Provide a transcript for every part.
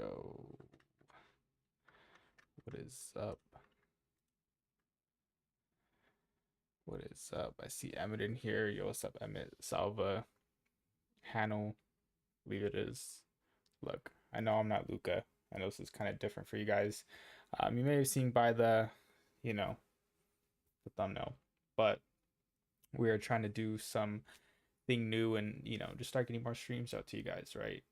Yo, what is up? What is up? I see Emmett in here. Yo, what's up, Emmett? Salva, Hanno, believe it is. Look, I know I'm not Luca. I know this is kind of different for you guys. You may have seen by the, you know, the thumbnail, but we are trying to do something new and, just start getting more streams out to you guys, right?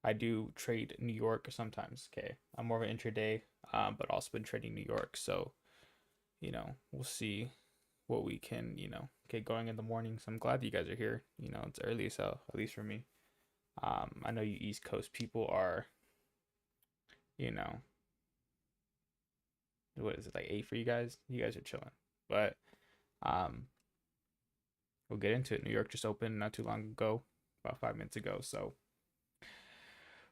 I do trade New York sometimes, okay? I'm more of an intraday, but also been trading New York, so we'll see what we can, get going in the morning. So I'm glad that you guys are here. It's early as hell, at least for me. I know you East Coast people are, you know, what is it, like 8 for you guys? You guys are chilling. But um, we'll get into it. New York just opened not too long ago, about 5 minutes ago. So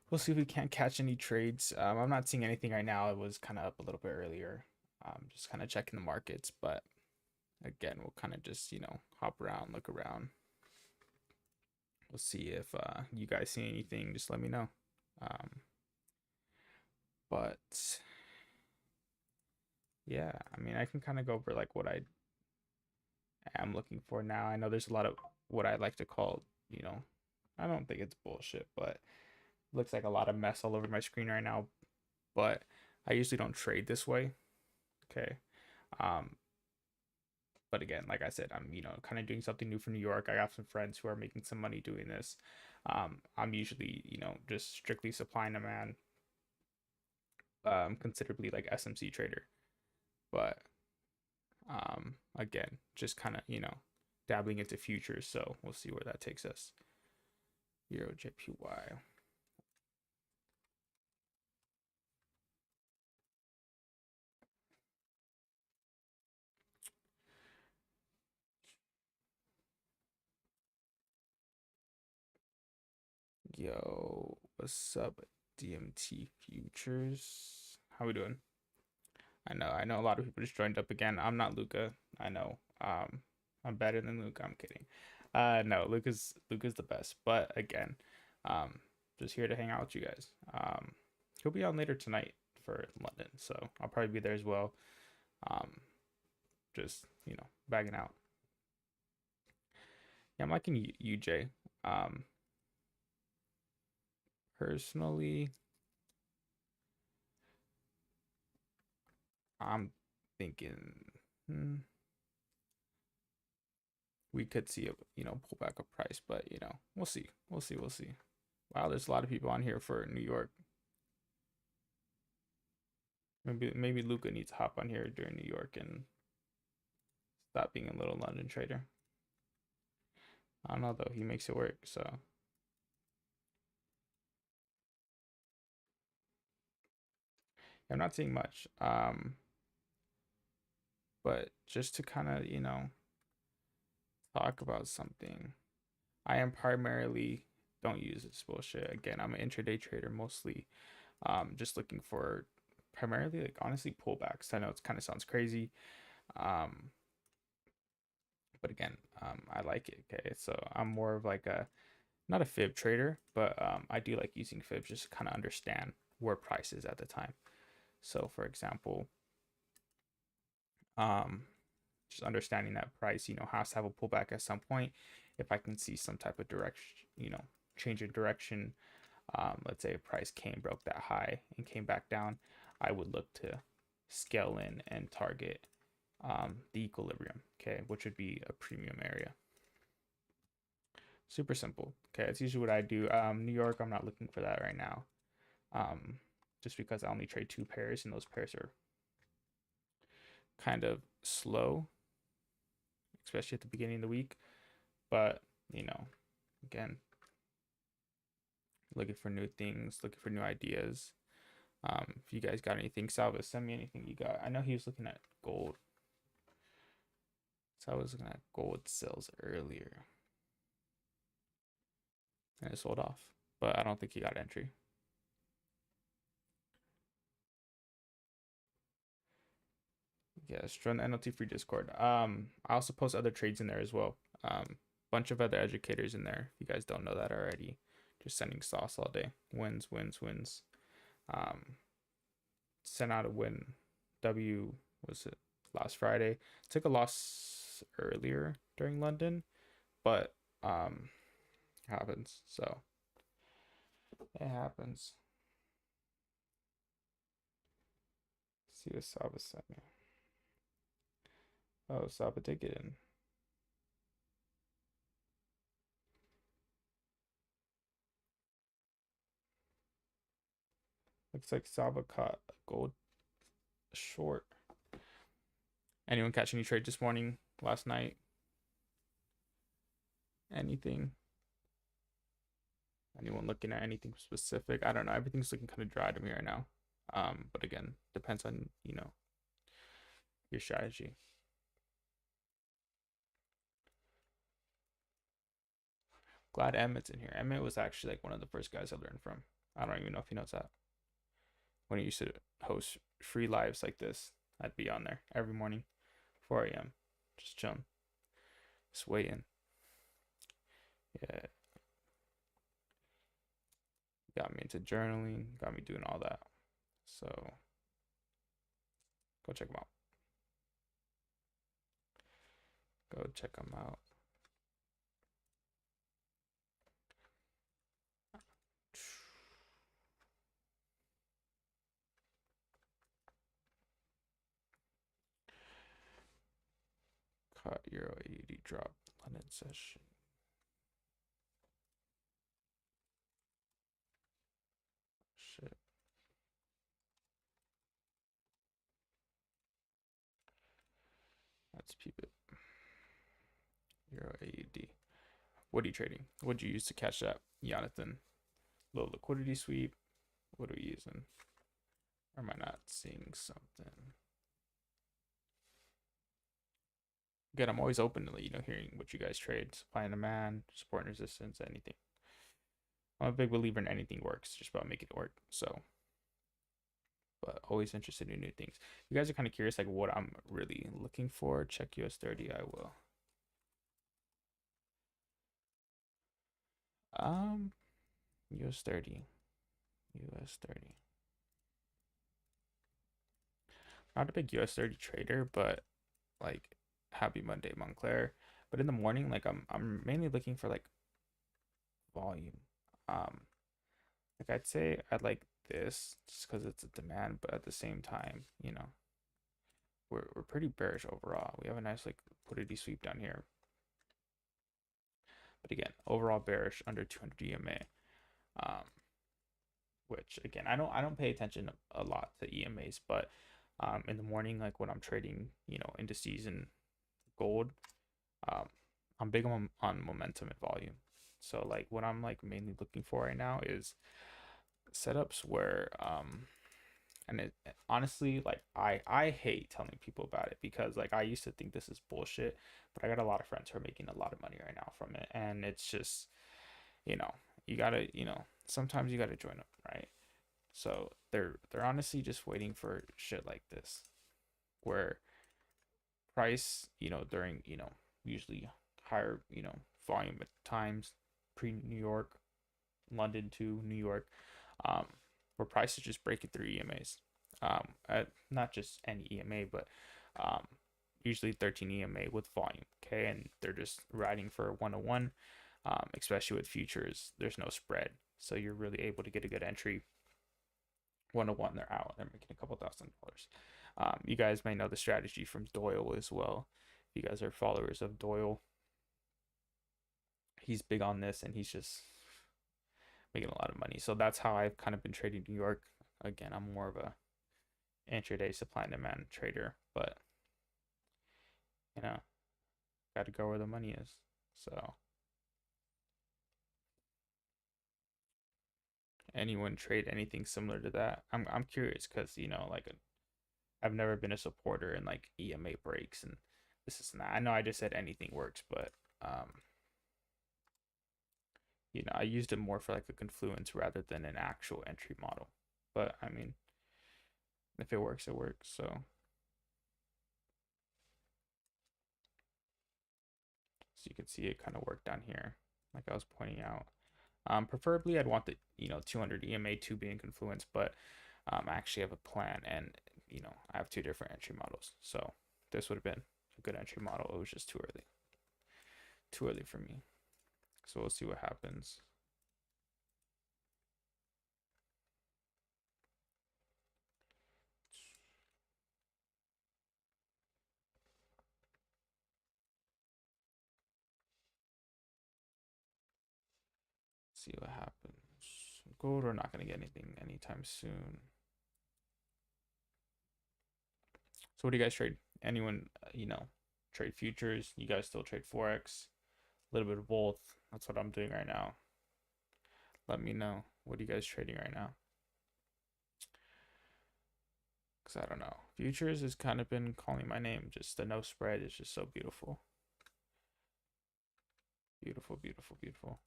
we'll see if we can't catch any trades. I'm not seeing anything right now. It was kind of up a little bit earlier. Just kind of checking the markets, but again, we'll kind of just, hop around, look around. We'll see if you guys see anything. Just let me know. But yeah, I mean, I can kind of go over like what I am looking for now. I know there's a lot of what I like to call, I don't think it's bullshit, but looks like a lot of mess all over my screen right now. But I usually don't trade this way. Okay. But again, like I said, I'm, kind of doing something new for New York. I got some friends who are making some money doing this. I'm usually, just strictly supplying demand, considerably like SMC trader. But again, just kind of, dabbling into futures. So we'll see where that takes us. Euro JPY. Yo, what's up, DMT futures? How we doing? I know a lot of people just joined up again. I'm not Luca. I know. I'm better than Luca. I'm kidding. No, Luca's the best. But again, just here to hang out with you guys. He'll be on later tonight for London, so I'll probably be there as well. Just bagging out. Yeah, I'm liking UJ. Personally, I'm thinking we could see a pull back of price, but we'll see. Wow, there's a lot of people on here for New York. Maybe Luca needs to hop on here during New York and stop being a little London trader. I don't know though, he makes it work, so I'm not seeing much. But just to kind of, talk about something. I am primarily, don't use this bullshit. Again, I'm an intraday trader mostly. Just looking for primarily like honestly pullbacks. I know it kind of sounds crazy. But again, I like it. Okay. So I'm more of like not a fib trader, but I do like using fibs just to kind of understand where price is at the time. So for example, just understanding that price, has to have a pullback at some point. If I can see some type of direction, change in direction, let's say a price broke that high and came back down, I would look to scale in and target the equilibrium, okay, which would be a premium area. Super simple. Okay, it's usually what I do. New York, I'm not looking for that right now, just because I only trade 2 pairs and those pairs are kind of slow, especially at the beginning of the week. But again, looking for new things, looking for new ideas. If you guys got anything, Salva, send me anything you got. I know he was looking at gold. So I was looking at gold sales earlier. And it sold off. But I don't think he got entry. Yes, join the NLT free Discord. I also post other trades in there as well. Bunch of other educators in there. If you guys don't know that already, just sending sauce all day. Wins, wins, wins. Um, Sent out a win. W was it last Friday? Took a loss earlier during London, but happens. So it happens. See what Saba sent me. Oh, Saba did get in. Looks like Saba caught a gold short. Anyone catch any trade this morning, last night? Anything? Anyone looking at anything specific? I don't know. Everything's looking kind of dry to me right now. But again, depends on, your strategy. Glad Emmett's in here. Emmett was actually like one of the first guys I learned from. I don't even know if he knows that. When he used to host free lives like this, I'd be on there every morning, 4 a.m. Just chilling. Just waiting. Yeah. Got me into journaling, got me doing all that. So go check them out. Go check them out. Caught Euro AUD drop London session. Shit. Let's peep it. Euro AUD. What are you trading? What did you use to catch that, Jonathan? Low liquidity sweep. What are we using? Or am I not seeing something? Again, I'm always open to hearing what you guys trade. Supply and demand, support and resistance, anything. I'm a big believer in anything works, just about making it work. So, but always interested in new things. You guys are kind of curious, like what I'm really looking for. Check US30. I will. US30. US30. Not a big US30 trader, but like happy Monday, Montclair. But in the morning, like I'm mainly looking for like volume. Like I'd say I'd like this just because it's a demand, but at the same time, we're pretty bearish overall. We have a nice like liquidity sweep down here. But again, overall bearish under 200 EMA. Which again, I don't pay attention a lot to EMAs, but in the morning, like when I'm trading, indices and gold, I'm big on momentum and volume. So like what I'm like mainly looking for right now is setups where and it honestly, like I hate telling people about it because like I used to think this is bullshit, but I got a lot of friends who are making a lot of money right now from it, and it's just, you know you gotta, sometimes you gotta join up, right? So they're honestly just waiting for shit like this, where price, during, usually higher, volume at times, pre New York, London to New York, um, where prices just breaking through EMAs. At not just any EMA, but um, usually 13 EMA with volume. Okay, and they're just riding for 101. Especially with futures, there's no spread, so you're really able to get a good entry. 101, they're out. They're making a couple $1,000. You guys may know the strategy from Doyle as well. If you guys are followers of Doyle, he's big on this, and he's just making a lot of money. So that's how I've kind of been trading New York. Again, I'm more of a intraday supply and demand trader, but got to go where the money is. So anyone trade anything similar to that? I'm curious because like I've never been a supporter in like EMA breaks and this is not. I know I just said anything works, but I used it more for like a confluence rather than an actual entry model. But I mean, if it works, it works. So you can see it kind of work down here, like I was pointing out. Preferably I'd want the 200 EMA to be in Confluence, but I actually have a plan, and I have two different entry models, so this would have been a good entry model. It was just too early for me. So we'll see what happens. See what happens. Gold, we're not gonna get anything anytime soon. So what do you guys trade? Anyone, trade futures? You guys still trade Forex? A little bit of both. That's what I'm doing right now. Let me know. What are you guys trading right now? Because I don't know. Futures has kind of been calling my name. Just the no spread is just so beautiful. Beautiful, beautiful, beautiful.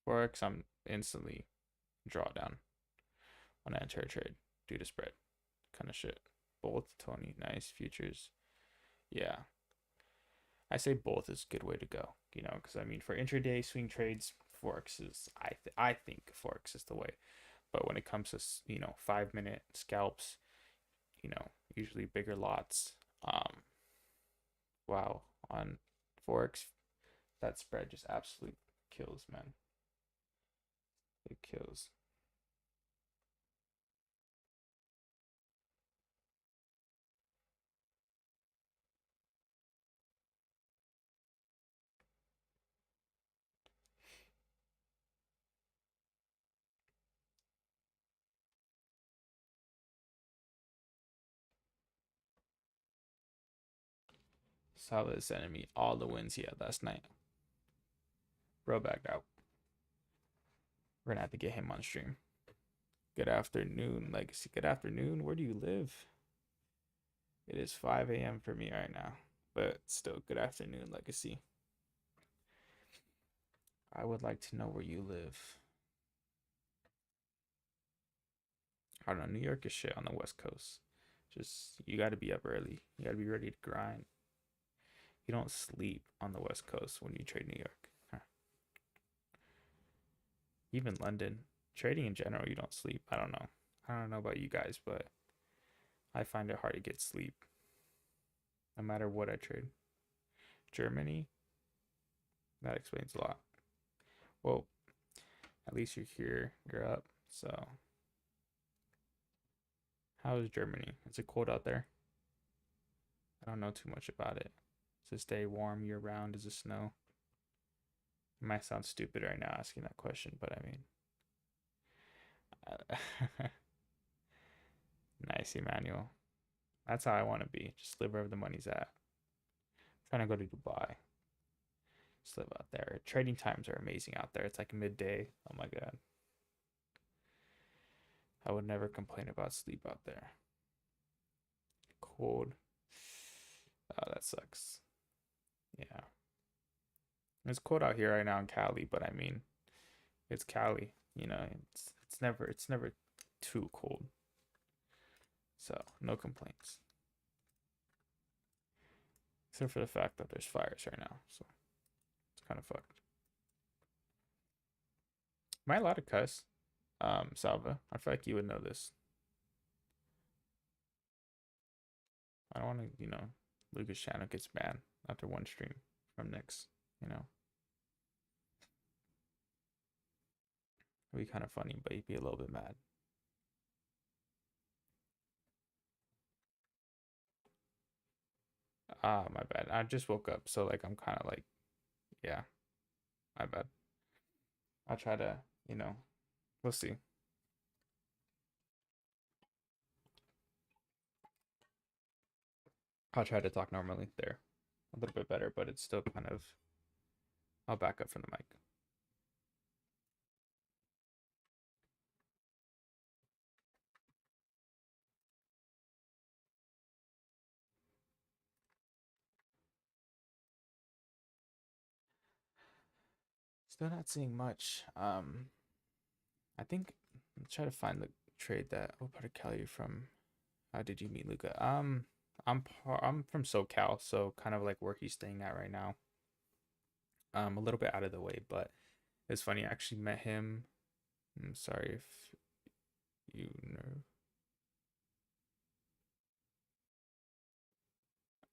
Forex, I'm instantly drawdown when I enter a trade due to spread. Kind of shit. Both, Tony. Nice. Futures. Yeah. I say both is a good way to go, because I mean, for intraday swing trades, Forex is, I think Forex is the way. But when it comes to, 5-minute scalps, usually bigger lots, wow, on Forex, that spread just absolutely kills, man. It kills. Salah is sending me all the wins he had last night. Bro backed out. We're gonna have to get him on stream. Good afternoon, Legacy. Good afternoon. Where do you live? It is 5 a.m. for me right now, but still, good afternoon, Legacy. I would like to know where you live. I don't know. New York is shit on the West Coast. Just, you got to be up early. You got to be ready to grind. You don't sleep on the West Coast when you trade New York. Huh. Even London. Trading in general, you don't sleep. I don't know. I don't know about you guys, but I find it hard to get sleep no matter what I trade. Germany, that explains a lot. Well, at least you're here, you're up. So, how is Germany? Is it cold out there? I don't know too much about it. Does it stay warm year round? Does it snow? It might sound stupid right now asking that question, but I mean, nice, Emmanuel. That's how I want to be. Just live wherever the money's at. I'm trying to go to Dubai. Just live out there. Trading times are amazing out there. It's like midday. Oh my god. I would never complain about sleep out there. Cold. Oh, that sucks. Yeah. It's cold out here right now in Cali, but I mean, it's Cali. It's never too cold. So no complaints. Except for the fact that there's fires right now. So it's kind of fucked. Am I allowed to cuss? Salva, I feel like you would know this. I don't want to, Lucas channel gets banned after one stream from Niicks. It'd be kind of funny, but he'd be a little bit mad. Ah, my bad. I just woke up, so like I'm kind of like, yeah, my bad. I'll try to, we'll see. I'll try to talk normally there. A little bit better, but it's still kind of, I'll back up from the mic. Still not seeing much. I think let's try to find the trade that what part of Cali you're from. How did you meet Luca? I'm from SoCal, so kind of like where he's staying at right now. A little bit out of the way, but It's funny, I actually met him. I'm sorry if you know.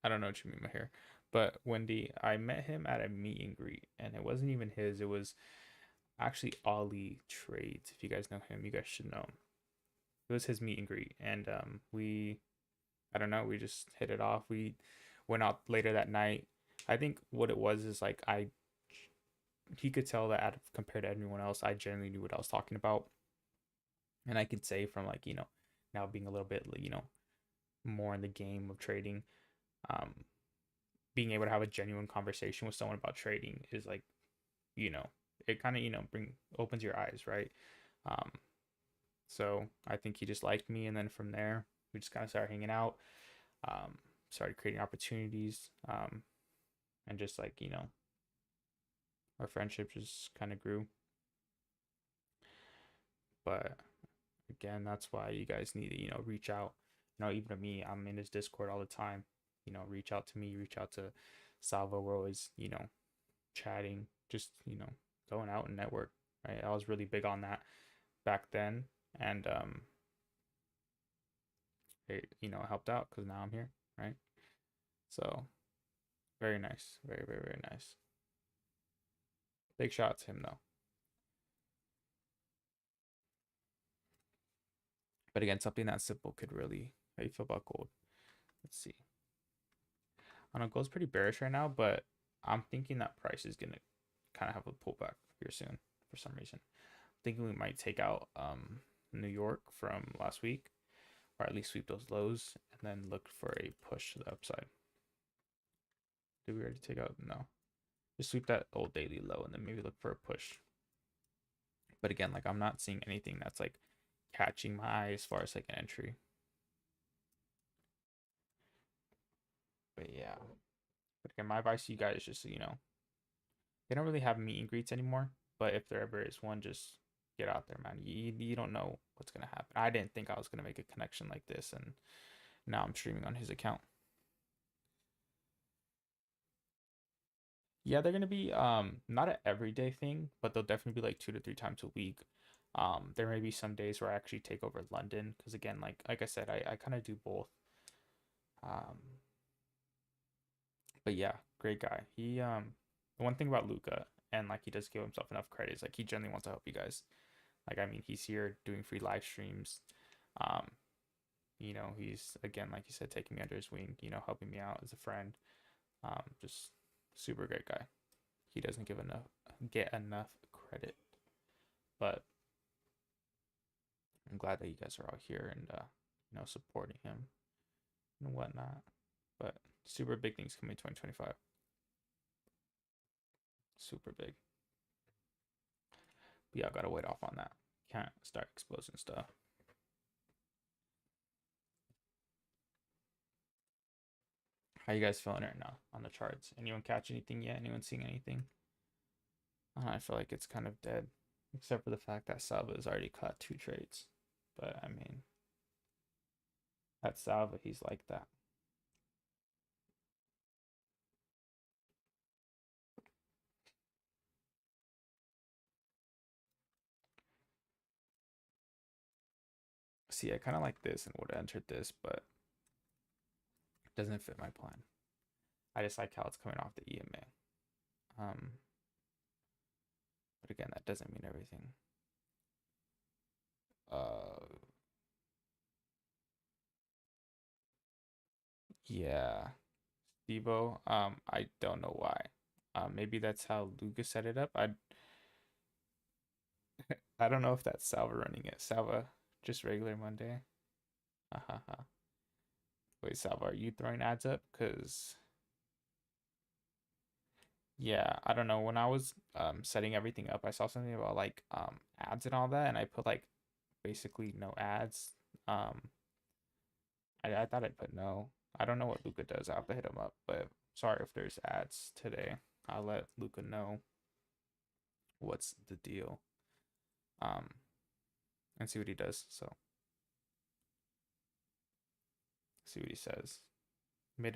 I don't know what you mean by here. But Wendy, I met him at a meet and greet, and it wasn't even his. It was actually Ollie Trades. If you guys know him, you guys should know him. It was his meet and greet, and I don't know, we just hit it off. We went out later that night. I think what it was is like he could tell that compared to everyone else, I generally knew what I was talking about, and I could say from like now being a little bit more in the game of trading, um, being able to have a genuine conversation with someone about trading is like you know it kind of bring opens your eyes, right? Um, so I think he just liked me, and then from there we just kind of started hanging out, um, started creating opportunities, and just like our friendship just kind of grew. But again, that's why you guys need to reach out. Even to me, I'm in his Discord all the time. Reach out to me, reach out to Salvo. We're always chatting, just going out and network, right? I was really big on that back then, and it helped out because now I'm here, right? So very nice, very very very nice. Big shout out to him though. But again, something that simple could really, how you feel about gold? Let's see. I know gold's pretty bearish right now, but I'm thinking that price is gonna kind of have a pullback here soon for some reason. I'm thinking we might take out New York from last week, or at least sweep those lows, and then look for a push to the upside. Did we already take out? No. Just sweep that old daily low and then maybe look for a push. But again, like I'm not seeing anything that's like catching my eye as far as like an entry. But yeah. But again, my advice to you guys is just they don't really have meet and greets anymore. But if there ever is one, just get out there, man. You don't know what's gonna happen. I didn't think I was gonna make a connection like this, and now I'm streaming on his account. Yeah, they're gonna be not an everyday thing, but they'll definitely be like 2 to 3 times a week. There may be some days where I actually take over London because again, like I said, I kind of do both. Um, but yeah, great guy. The one thing about Luca, and like he does give himself enough credit, is like he generally wants to help you guys. Like I mean, he's here doing free live streams. Um, he's again, like you said, taking me under his wing. Helping me out as a friend. Just super great guy. He doesn't get enough credit, but I'm glad that you guys are out here and supporting him and whatnot. But super big things coming in 2025. Super big. But yeah, I gotta wait off on that. Can't start exposing stuff. How you guys feeling right now on the charts? Anyone catch anything yet? Anyone seeing anything? I feel like it's kind of dead, except for the fact that Salva has already caught 2 trades. But I mean, that's Salva. He's like that. See, I kind of like this and would have entered this, but it doesn't fit my plan. I just like how it's coming off the EMA. But again, that doesn't mean everything. Yeah, Devo. I don't know why. Maybe that's how Lucas set it up. I don't know if that's Salva running it. Salva, just regular Monday. Wait, Salva, are you throwing ads up? Cause yeah, I don't know. When I was setting everything up, I saw something about like ads and all that, and I put like basically no ads. Um, I thought I'd put no. I don't know what Luca does. I'll have to hit him up, but sorry if there's ads today. I'll let Luca know what's the deal. Um, and see what he does. So see what he says. May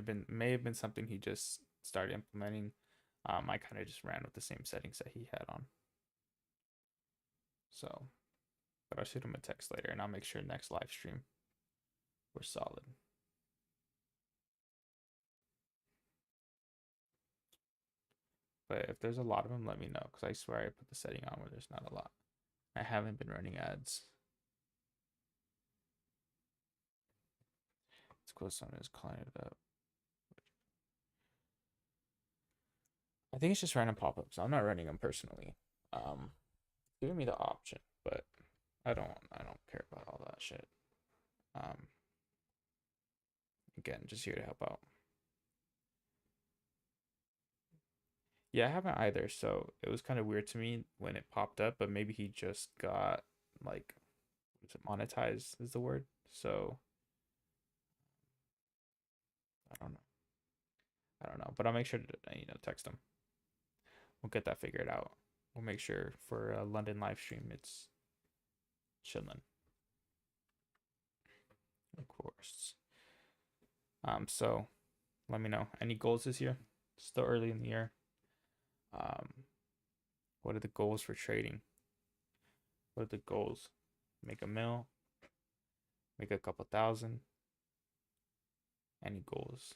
have been something he just started implementing. I kind of just ran with the same settings that he had on. So, but I'll shoot him a text later, and I'll make sure next live stream we're solid. But if there's a lot of them, let me know, because I swear I put the setting on where there's not a lot. I haven't been running ads. It's close on is calling it up. I think it's just random pop-ups. I'm not running them personally. Giving me the option, but I don't care about all that shit. Again, just here to help out. Yeah, I haven't either, so it was kind of weird to me when it popped up, but maybe he just got like, was it monetized is the word? So I don't know. I don't know, but I'll make sure to text him. We'll get that figured out. We'll make sure for a London live stream it's chilling. Of course. So let me know. Any goals this year? Still early in the year. What are the goals for trading? What are the goals? Make a mil, make a couple thousand. Any goals?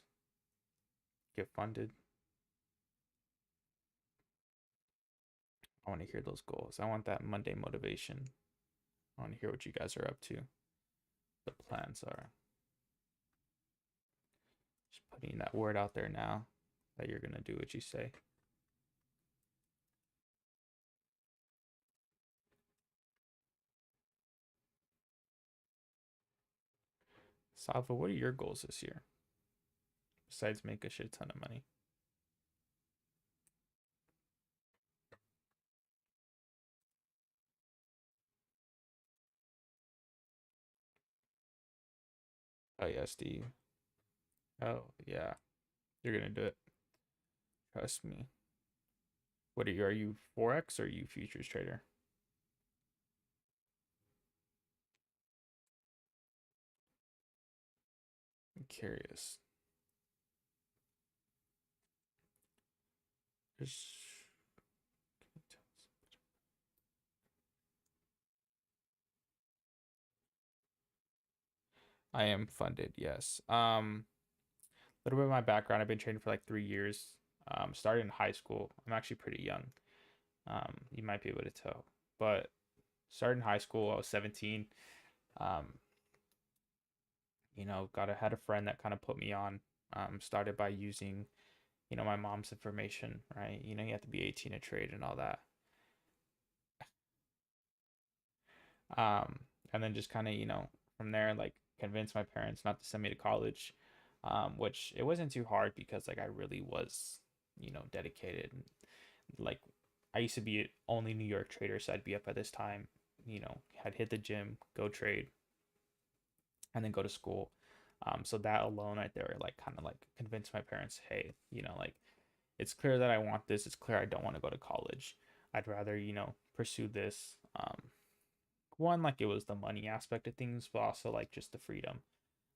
Get funded. I want to hear those goals. I want that Monday motivation. I want to hear what you guys are up to. The plans are. Just putting that word out there now that you're going to do what you say. Salva, what are your goals this year? Besides make a shit ton of money. Oh yeah, Steve. Oh yeah. You're gonna do it. Trust me. What are you 4X or are you futures trader? I'm curious. Just I am funded, yes. A little bit of my background. I've been trading for like 3 years. Started in high school. I'm actually pretty young. You might be able to tell, but started in high school. I was 17. Um, had a friend that kind of put me on. Started by using, my mom's information, right? You have to be 18 to trade and all that. Um, and then just kind of, from there, like convince my parents not to send me to college, which it wasn't too hard because like I really was, dedicated. Like I used to be only New York trader, so I'd be up at this time, had hit the gym, go trade, and then go to school. So that alone right there, like kind of like convinced my parents, hey, like it's clear that I want this. It's clear I don't want to go to college. I'd rather, pursue this. One, like it was the money aspect of things, but also like just the freedom.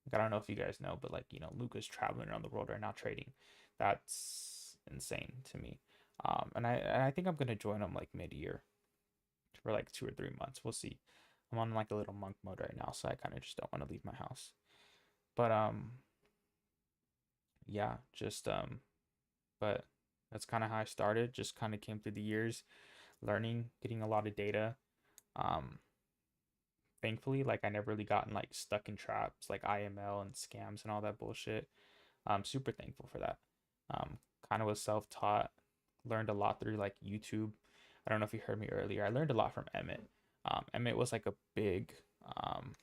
Like I don't know if you guys know, but like, Luca's traveling around the world right now trading. That's insane to me. And I think I'm gonna join him like mid-year for like 2 or 3 months. We'll see. I'm on like a little monk mode right now, so I kind of just don't want to leave my house. But yeah, just but that's kind of how I started. Just kind of came through the years, learning, getting a lot of data. Um, Thankfully, like I never really gotten like stuck in traps like IML and scams and all that bullshit. I'm super thankful for that. Um, Kind of was self-taught, learned a lot through like YouTube. I don't know if you heard me earlier. I learned a lot from Emmett. Emmett was like a big um,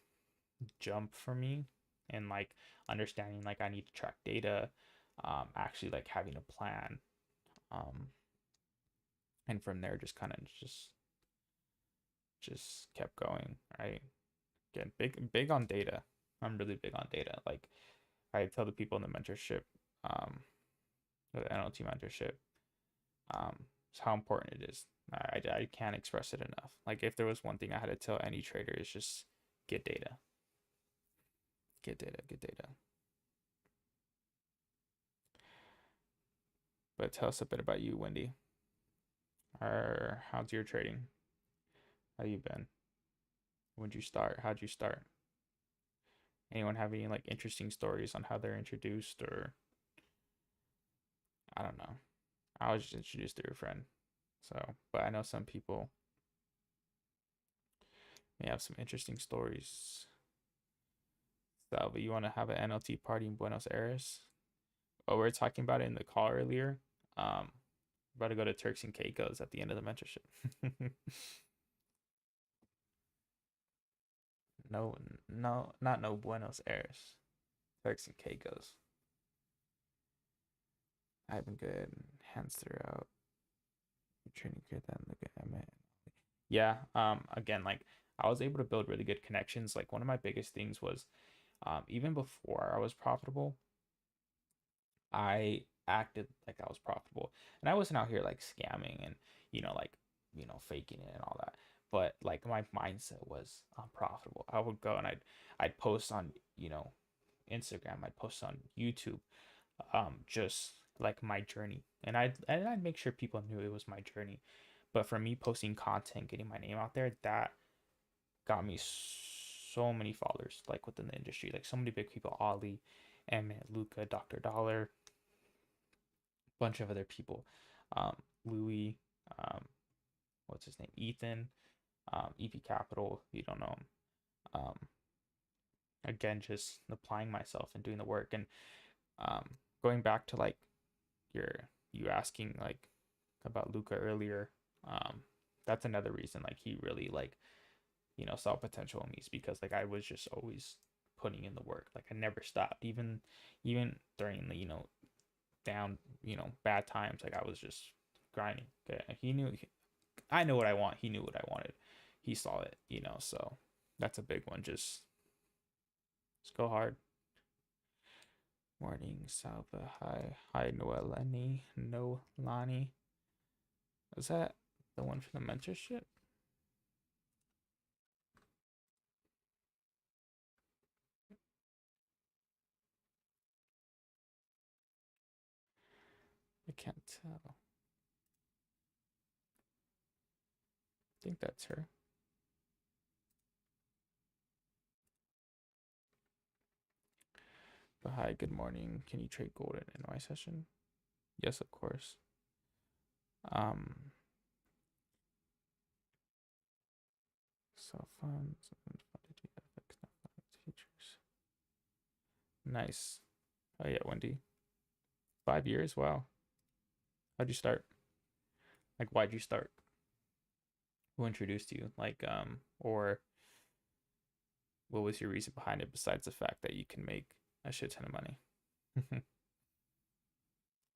jump for me and like understanding like I need to track data, actually like having a plan, um, and from there just kind of just kept going. Right, again, big on data. I'm really big on data. Like I tell the people in the mentorship, um, the NLT mentorship, how important it is. I can't express it enough. Like if there was one thing I had to tell any trader is just get data, get data, get data. But tell us a bit about you, Wendy. Or how's your trading? How you been? When'd you start? How'd you start? Anyone have any like interesting stories on how they're introduced or I don't know. I was just introduced through a friend. So, but I know some people may have some interesting stories. So, but you want to have an NLT party in Buenos Aires? Oh, we were talking about it in the call earlier. About to go to Turks and Caicos at the end of the mentorship. No, no, not no Buenos Aires. Turks and Caicos. I've been good. Hands throughout. Training good then look at it. Yeah. Again, like I was able to build really good connections. Like one of my biggest things was even before I was profitable, I acted like I was profitable. And I wasn't out here like scamming and, like, faking it and all that. But like my mindset was I'm profitable. I would go and I'd post on, Instagram, I'd post on YouTube, just like my journey. And I'd make sure people knew it was my journey. But for me posting content, getting my name out there, that got me so many followers like within the industry. Like so many big people, Ollie, Emmett, Luca, Dr. Dollar, bunch of other people. Louis, um, what's his name? Ethan, EP Capital, you don't know him. Again, just applying myself and doing the work and going back to like you asking like about Luca earlier. That's another reason like he really like saw potential in me is because like I was just always putting in the work. Like I never stopped, even during the down bad times. Like I was just grinding. Okay, he knew I know what I want. He knew what I wanted. He saw it. So that's a big one. Just go hard. Morning, Salva. Hi, Noelani. Noelani. Is that the one for the mentorship? I can't tell. I think that's her. But hi, good morning. Can you trade gold in my session? Yes, of course. Funds and funded features. Nice. Oh yeah, Wendy. 5 years. Wow. How'd you start? Like, why'd you start? Who introduced you? Like, or what was your reason behind it besides the fact that you can make a shit ton of money? I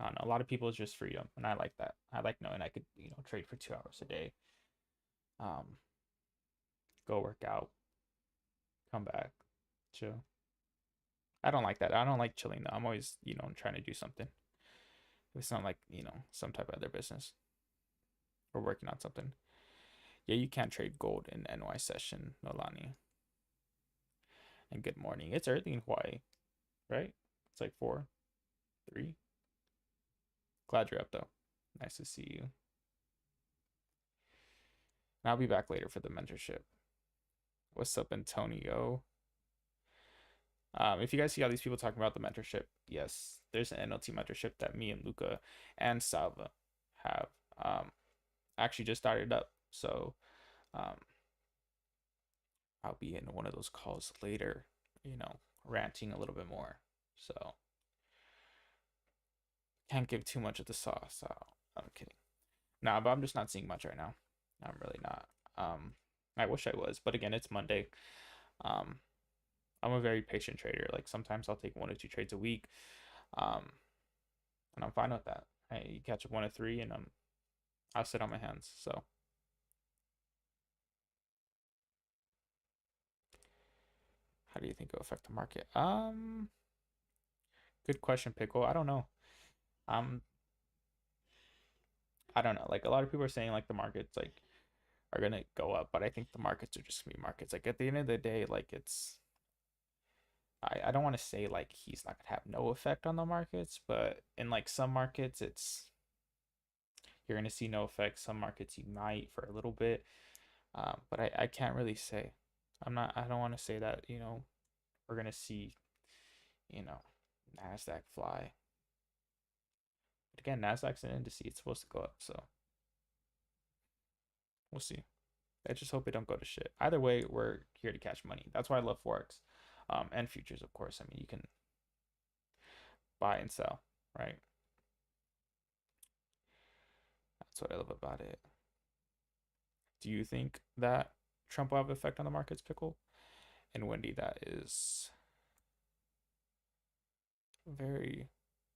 don't know. A lot of people is just freedom, and I like that. I like knowing I could, trade for 2 hours a day. Um, Go work out, come back, chill. I don't like that. I don't like chilling though. I'm always, trying to do something. It's not like, some type of other business or working on something. Yeah, you can't trade gold in NY session, Nolani. And good morning. It's early in Hawaii, right? It's like 4, 3. Glad you're up though. Nice to see you. And I'll be back later for the mentorship. What's up, Antonio? If you guys see all these people talking about the mentorship, yes, there's an NLT mentorship that me and Luca and Salva have actually just started up. So I'll be in one of those calls later, ranting a little bit more. So can't give too much of the sauce. So I'm kidding. Nah, but I'm just not seeing much right now. I'm really not. I wish I was, but again, it's Monday. I'm a very patient trader. Like sometimes I'll take 1 or 2 trades a week, and I'm fine with that. You catch up 1 or 3, and I'll sit on my hands. So how do you think it'll affect the market? Good question, Pickle. I don't know. Um, I don't know. Like a lot of people are saying, like the markets like are gonna go up, but I think the markets are just gonna be markets. Like at the end of the day, like it's I don't want to say like he's not gonna have no effect on the markets, but in like some markets it's you're gonna see no effect. Some markets you might for a little bit, But I can't really say. I don't want to say that, we're gonna see, you know, NASDAQ fly. But again, NASDAQ's an index, it's supposed to go up, so we'll see. I just hope it don't go to shit. Either way, we're here to catch money. That's why I love Forex. And futures, of course. I mean, you can buy and sell, right? That's what I love about it. Do you think that Trump will have an effect on the markets, Pickle? And Wendy, that is very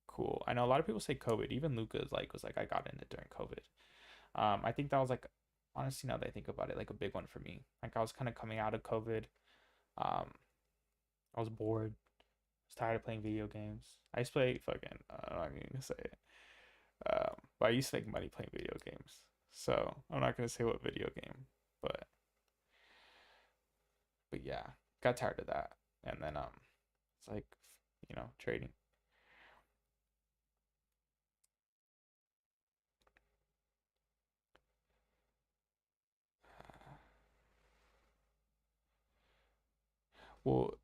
cool. I know a lot of people say COVID. Even Luca was like I got in it during COVID. I think that was like honestly now that I think about it, like a big one for me. Like I was kind of coming out of COVID. Um, I was bored. I was tired of playing video games. I used to play fucking I'm not even gonna say it. But I used to make money playing video games. So I'm not gonna say what video game, but yeah, got tired of that. And then it's like trading. Well,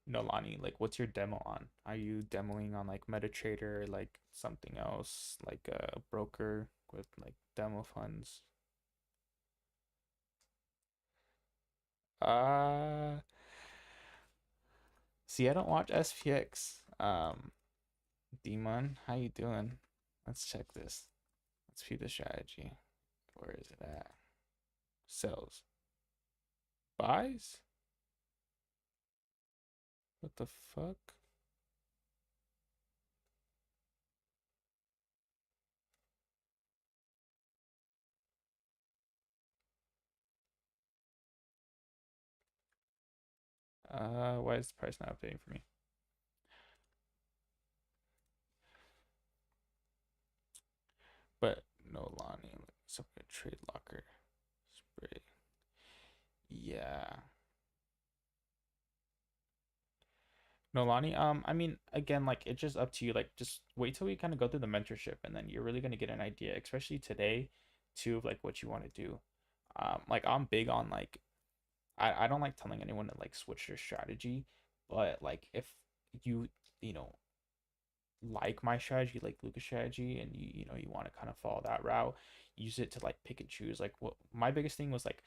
Nolani, like, what's your demo on? Are you demoing on like MetaTrader, like something else, like a broker with like demo funds? Uh, See, I don't watch SPX. Demon, how you doing? Let's check this. Let's view the strategy. Where is it at? Sells. Buys? What the fuck? Why is the price not updating for me? But no Lonnie, something trade locker spray. Yeah. No Lonnie, I mean again, like it's just up to you. Like just wait till we kind of go through the mentorship and then you're really gonna get an idea, especially today, too, of like what you want to do. Like I'm big on like I don't like telling anyone to like switch their strategy, but like if you you know like my strategy, like Luca's strategy, and you want to kind of follow that route, use it to like pick and choose. Like what my biggest thing was like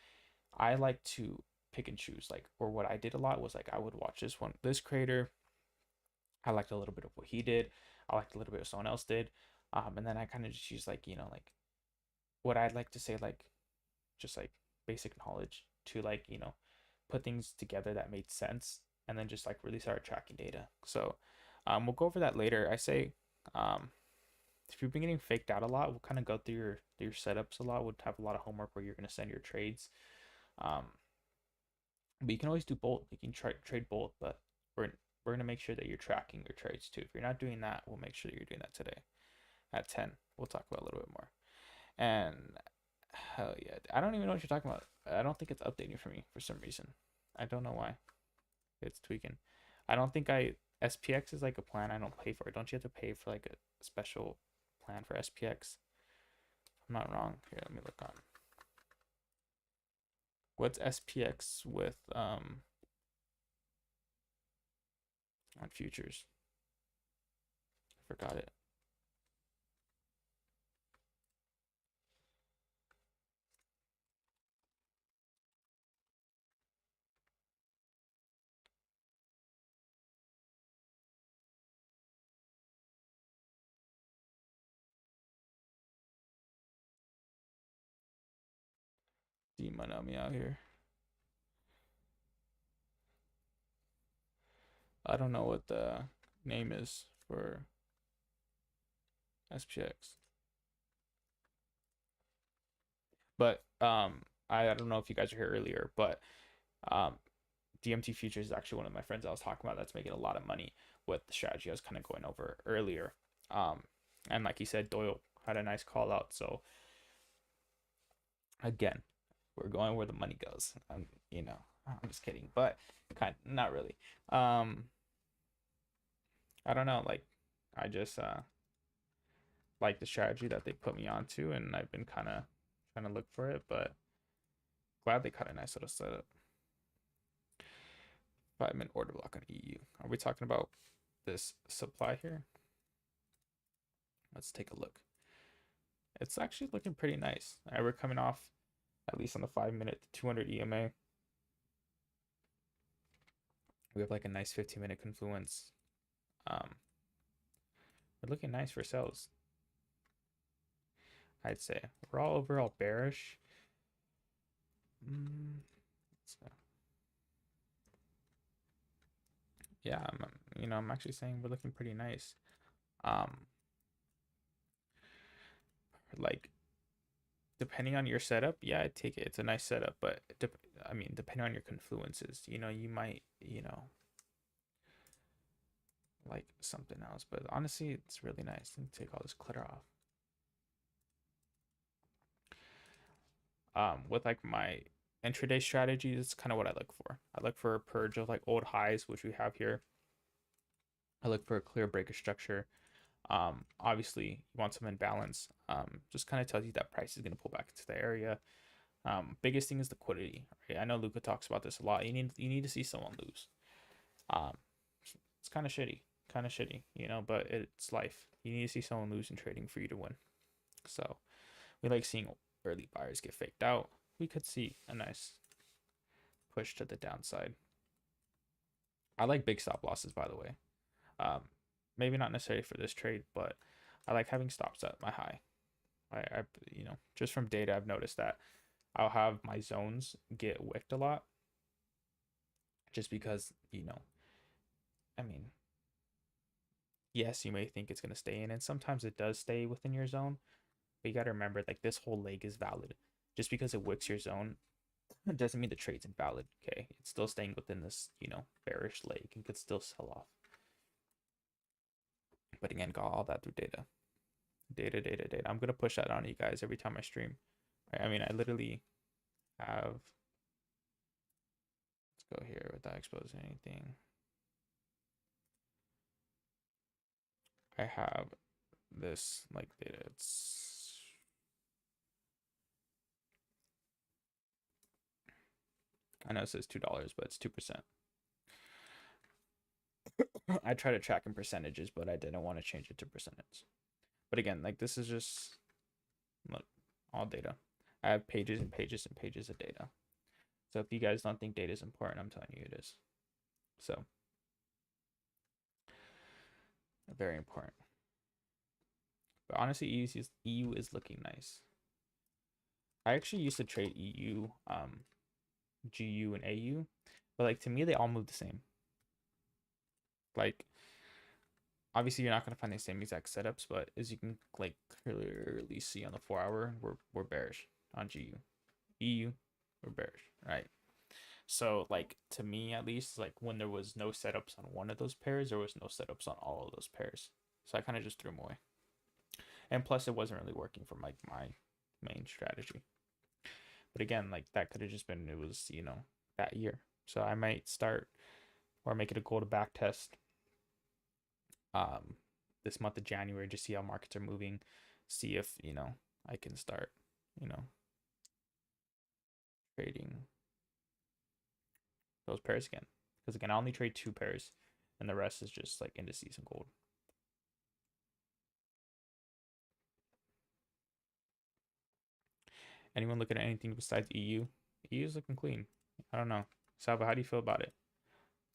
I like to pick and choose. Like or what I did a lot was like I would watch this creator. I liked a little bit of what he did. I liked a little bit of someone else did. And then I kind of just use like like what I'd like to say like just like basic knowledge to like put things together that made sense and then just like really start tracking data. So we'll go over that later. I say um, if you've been getting faked out a lot, we'll kind of go through your setups a lot. We'll have a lot of homework where you're going to send your trades. Um, but you can always do both. You can trade both, but we're going to make sure that you're tracking your trades too. If you're not doing that, we'll make sure that you're doing that today at 10. We'll talk about a little bit more. And hell yeah, I don't even know what you're talking about. I don't think it's updating for me for some reason. I don't know why it's tweaking. I don't think SPX is like a plan I don't pay for. Don't you have to pay for like a special plan for SPX? I'm not wrong. Here, let me look on. What's SPX with on futures? I forgot it. Demon on me out here. I don't know what the name is for SPX. But I don't know if you guys were here earlier, but DMT Futures is actually one of my friends I was talking about that's making a lot of money with the strategy I was kind of going over earlier. And like you said, Doyle had a nice call out. So again, we're going where the money goes. I'm just kidding, but kind of, not really. I don't know. Like, I just like the strategy that they put me onto, and I've been kind of trying to look for it, but Glad they caught a nice little setup. 5-minute order block on EU. Are we talking about this supply here? Let's take a look. It's actually looking pretty nice. We're coming off, at least on the 5-minute, 200 EMA. We have like a nice 15-minute confluence. We're looking nice for sales, I'd say. We're all overall bearish. Yeah, I'm actually saying we're looking pretty nice. Like, depending on your setup, yeah, I take it. It's a nice setup, but depending on your confluences, you might, like something else. But honestly, it's really nice. Let me take all this clutter off. With like my intraday strategies, it's kind of what I look for. I look for a purge of like old highs, which we have here. I look for a clear breaker structure. Obviously, you want some imbalance. Just kind of tells you that price is going to pull back into the area. Biggest thing is liquidity. Right? I know Luca talks about this a lot. You need to see someone lose. It's kind of shitty, but it's life. You need to see someone lose in trading for you to win. So we like seeing early buyers get faked out. We could see a nice push to the downside. I like big stop losses, by the way. Maybe not necessarily for this trade, but I like having stops at my high. I just from data, I've noticed that I'll have my zones get wicked a lot, just because yes, you may think it's going to stay in, and sometimes it does stay within your zone, but you got to remember, like, this whole leg is valid. Just because it wicks your zone, it doesn't mean the trade's invalid. Okay, it's still staying within this bearish leg and could still sell off. But again, got all that through data. I'm gonna push that on you guys every time I stream. I mean, I literally have, let's go here without exposing anything. I have this like data. I know it says $2, but it's 2%. I try to track in percentages, but I didn't want to change it to percentage. But again, like, this is just, look, all data. I have pages and pages and pages of data. So if you guys don't think data is important, I'm telling you it is. So very important. But honestly, EU is looking nice. I actually used to trade EU, GU, and AU, but like, to me, they all move the same. Like, obviously, you're not gonna find the same exact setups, but as you can like clearly see on the 4-hour, we're bearish on GU, EU, we're bearish, right? So like, to me at least, like, when there was no setups on one of those pairs, there was no setups on all of those pairs. So I kind of just threw them away. And plus, it wasn't really working for like my main strategy. But again, like, that could have just been, it was that year. So I might start or make it a goal to back test this month of January, just see how markets are moving, see if I can start trading those pairs again. Because again, I only trade 2 pairs, and the rest is just like indices and gold. Anyone looking at anything besides EU? EU is looking clean. I don't know. Salva, how do you feel about it?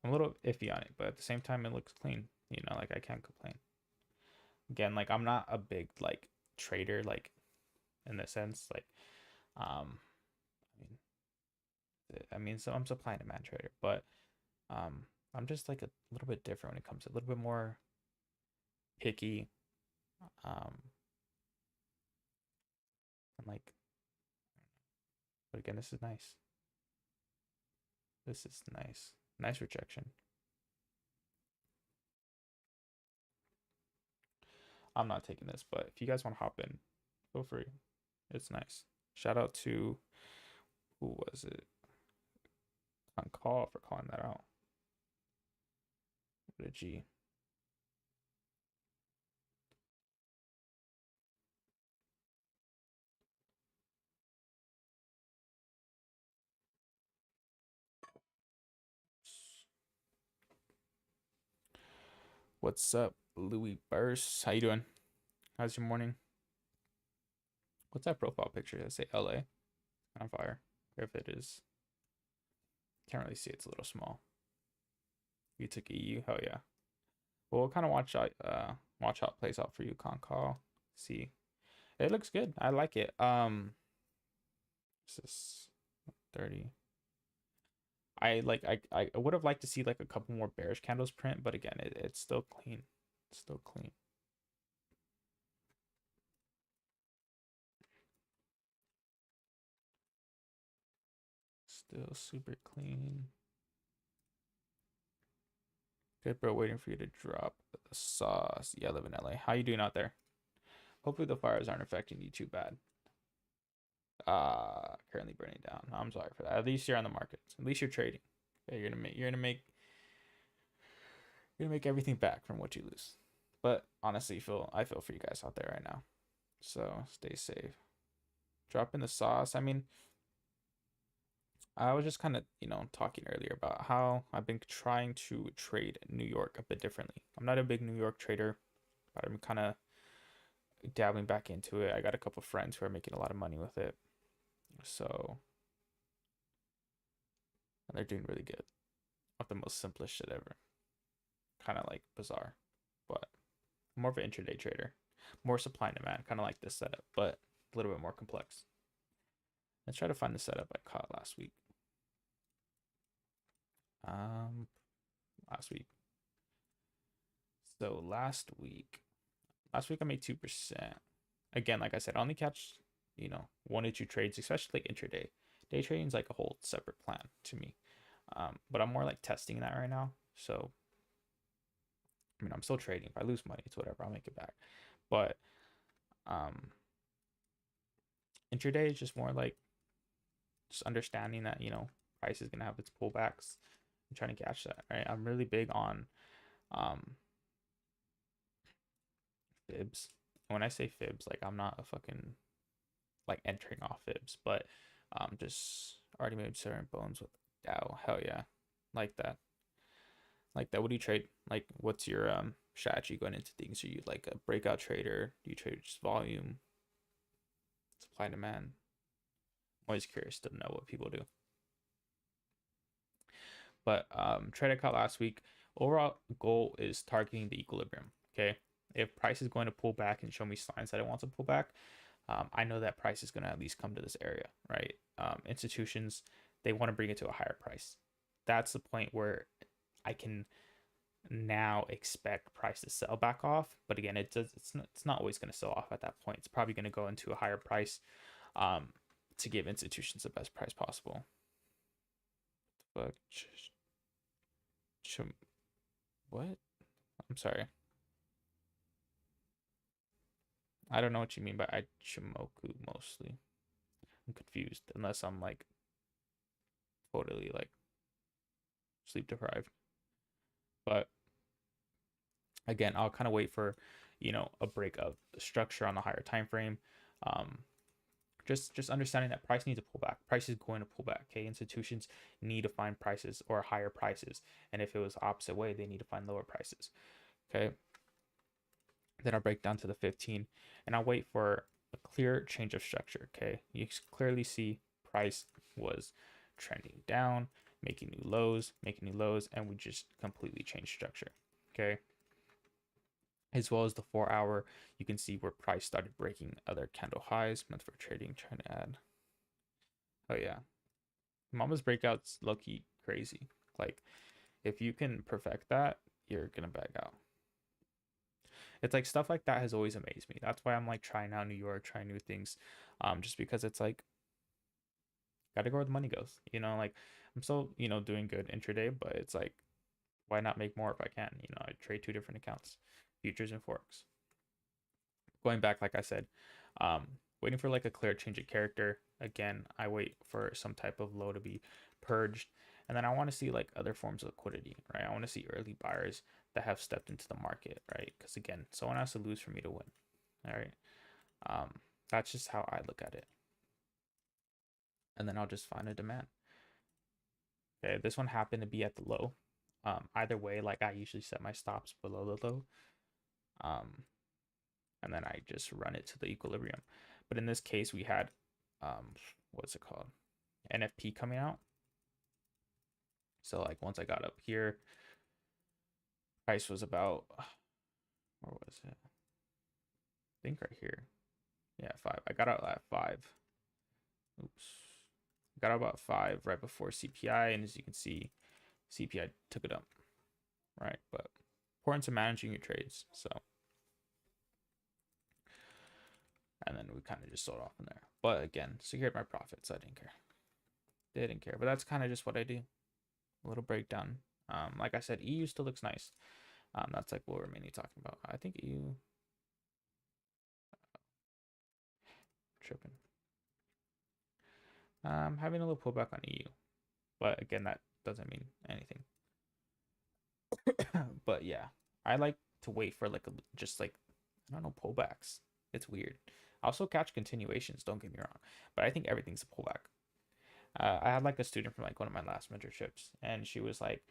I'm a little iffy on it, but at the same time, it looks clean. Like, I can't complain. Again, like, I'm not a big like trader, like, in the sense, like, so I'm supply and demand trader, but I'm just like a little bit different when it comes to a little bit more picky, and like, but again, this is nice. This is nice. Nice rejection. I'm not taking this, but if you guys want to hop in, feel free. It's nice. Shout out to, who was it? On call for calling that out. What a G. What's up, Louis Burst? How you doing? How's your morning? What's that profile picture? Does it say LA on fire? Or if it is, can't really see. It's a little small. You took EU. Hell yeah. Well, we'll kind of watch how it plays out for you, Concall. See, it looks good. I like it. This is 30. I would have liked to see like a couple more bearish candles print, but again, it's still clean. It's still clean. Still super clean. Good, bro. Waiting for you to drop the sauce. Yeah, I live in LA. How you doing out there? Hopefully the fires aren't affecting you too bad. Currently burning down. I'm sorry for that. At least you're on the markets. At least you're trading. Okay, you're gonna make everything back from what you lose. But honestly, I feel for you guys out there right now. So stay safe. Drop in the sauce. I mean, I was just kind of, talking earlier about how I've been trying to trade New York a bit differently. I'm not a big New York trader, but I'm kind of dabbling back into it. I got a couple friends who are making a lot of money with it. So, and they're doing really good. Not the most simplest shit ever. Kind of like bizarre, but I'm more of an intraday trader. More supply and demand, kind of like this setup, but a little bit more complex. Let's try to find the setup I caught last week. Last week. So last week I made 2%. Again, like I said, I only catch, 1 or 2 trades, especially like intraday. Day trading is like a whole separate plan to me. But I'm more like testing that right now. So, I mean, I'm still trading. If I lose money, it's whatever. I'll make it back. But intraday is just more like just understanding that, price is gonna have its pullbacks and trying to catch that, right? I'm really big on fibs. And when I say fibs, like I'm not a fucking like entering off fibs, but just already made certain bones with Dow. Hell yeah. Like that. Like that. What do you trade? Like what's your strategy going into things? Are you like a breakout trader? Do you trade just volume? Supply and demand? I'm always curious to know what people do. But trade I caught last week. Overall goal is targeting the equilibrium. Okay. If price is going to pull back and show me signs that it wants to pull back, I know that price is going to at least come to this area, right? Institutions, they want to bring it to a higher price. That's the point where I can now expect price to sell back off. But again, it's not always going to sell off at that point. It's probably going to go into a higher price to give institutions the best price possible. But what? I'm sorry. I don't know what you mean by Ichimoku mostly. I'm confused unless I'm like totally like sleep deprived. But again, I'll kind of wait for, a break of the structure on the higher time frame. Just understanding that price needs to pull back. Price is going to pull back. Okay, institutions need to find prices or higher prices, and if it was the opposite way, they need to find lower prices. Okay. Then I'll break down to the 15, and I'll wait for a clear change of structure. Okay, you clearly see price was trending down, making new lows, and we just completely changed structure. Okay. As well as the 4-hour, you can see where price started breaking other candle highs meant for trading. Trying to add. Oh yeah, Mama's breakout's low-key crazy. Like if you can perfect that, you're gonna bag out. It's like stuff like that has always amazed me. That's why I'm like trying out New York, trying new things. Just because it's like gotta go where the money goes. Like I'm still, doing good intraday, but it's like why not make more if I can? I trade 2 different accounts, futures and forex. Going back, like I said, waiting for like a clear change of character. Again, I wait for some type of low to be purged. And then I want to see like other forms of liquidity, right? I want to see early buyers that have stepped into the market, right? Because again, someone has to lose for me to win. All right. That's just how I look at it. And then I'll just find a demand. Okay, this one happened to be at the low. Either way, like I usually set my stops below the low, um, and then I just run it to the equilibrium. But in this case, we had what's it called? NFP coming out. So like once I got up here, price was about, where was it? I think right here. Yeah, 5. I got out at 5. Oops. Got out about 5 right before CPI, and as you can see, CPI took it up, right? But important to managing your trades. So, and then we kind of just sold off in there. But again, secured my profits. So I didn't care. Didn't care. But that's kind of just what I do. A little breakdown. Like I said, EU still looks nice. That's like what we're mainly talking about. I think EU tripping. Having a little pullback on EU, but again, that doesn't mean anything. But yeah, I like to wait for like just like, I don't know, pullbacks. It's weird. I also catch continuations. Don't get me wrong, but I think everything's a pullback. I had like a student from like one of my last mentorships, and she was like,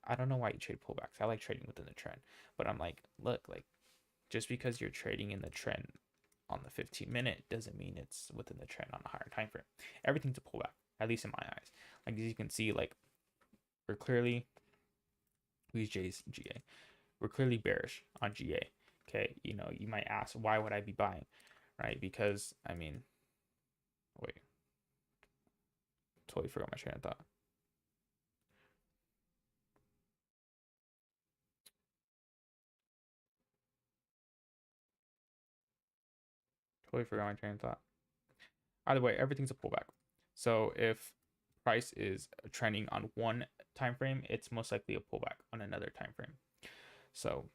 I don't know why you trade pullbacks. I like trading within the trend. But I'm like, look, like just because you're trading in the trend on the 15-minute doesn't mean it's within the trend on a higher time frame. Everything's a pullback, at least in my eyes. Like as you can see, like we're clearly, we use J's GA. We're clearly bearish on GA. Okay, you know, you might ask, why would I be buying? Right? Because I mean, wait, totally forgot my train of thought. Totally forgot my train of thought. Either way, everything's a pullback. So if price is trending on one time frame, it's most likely a pullback on another time frame. So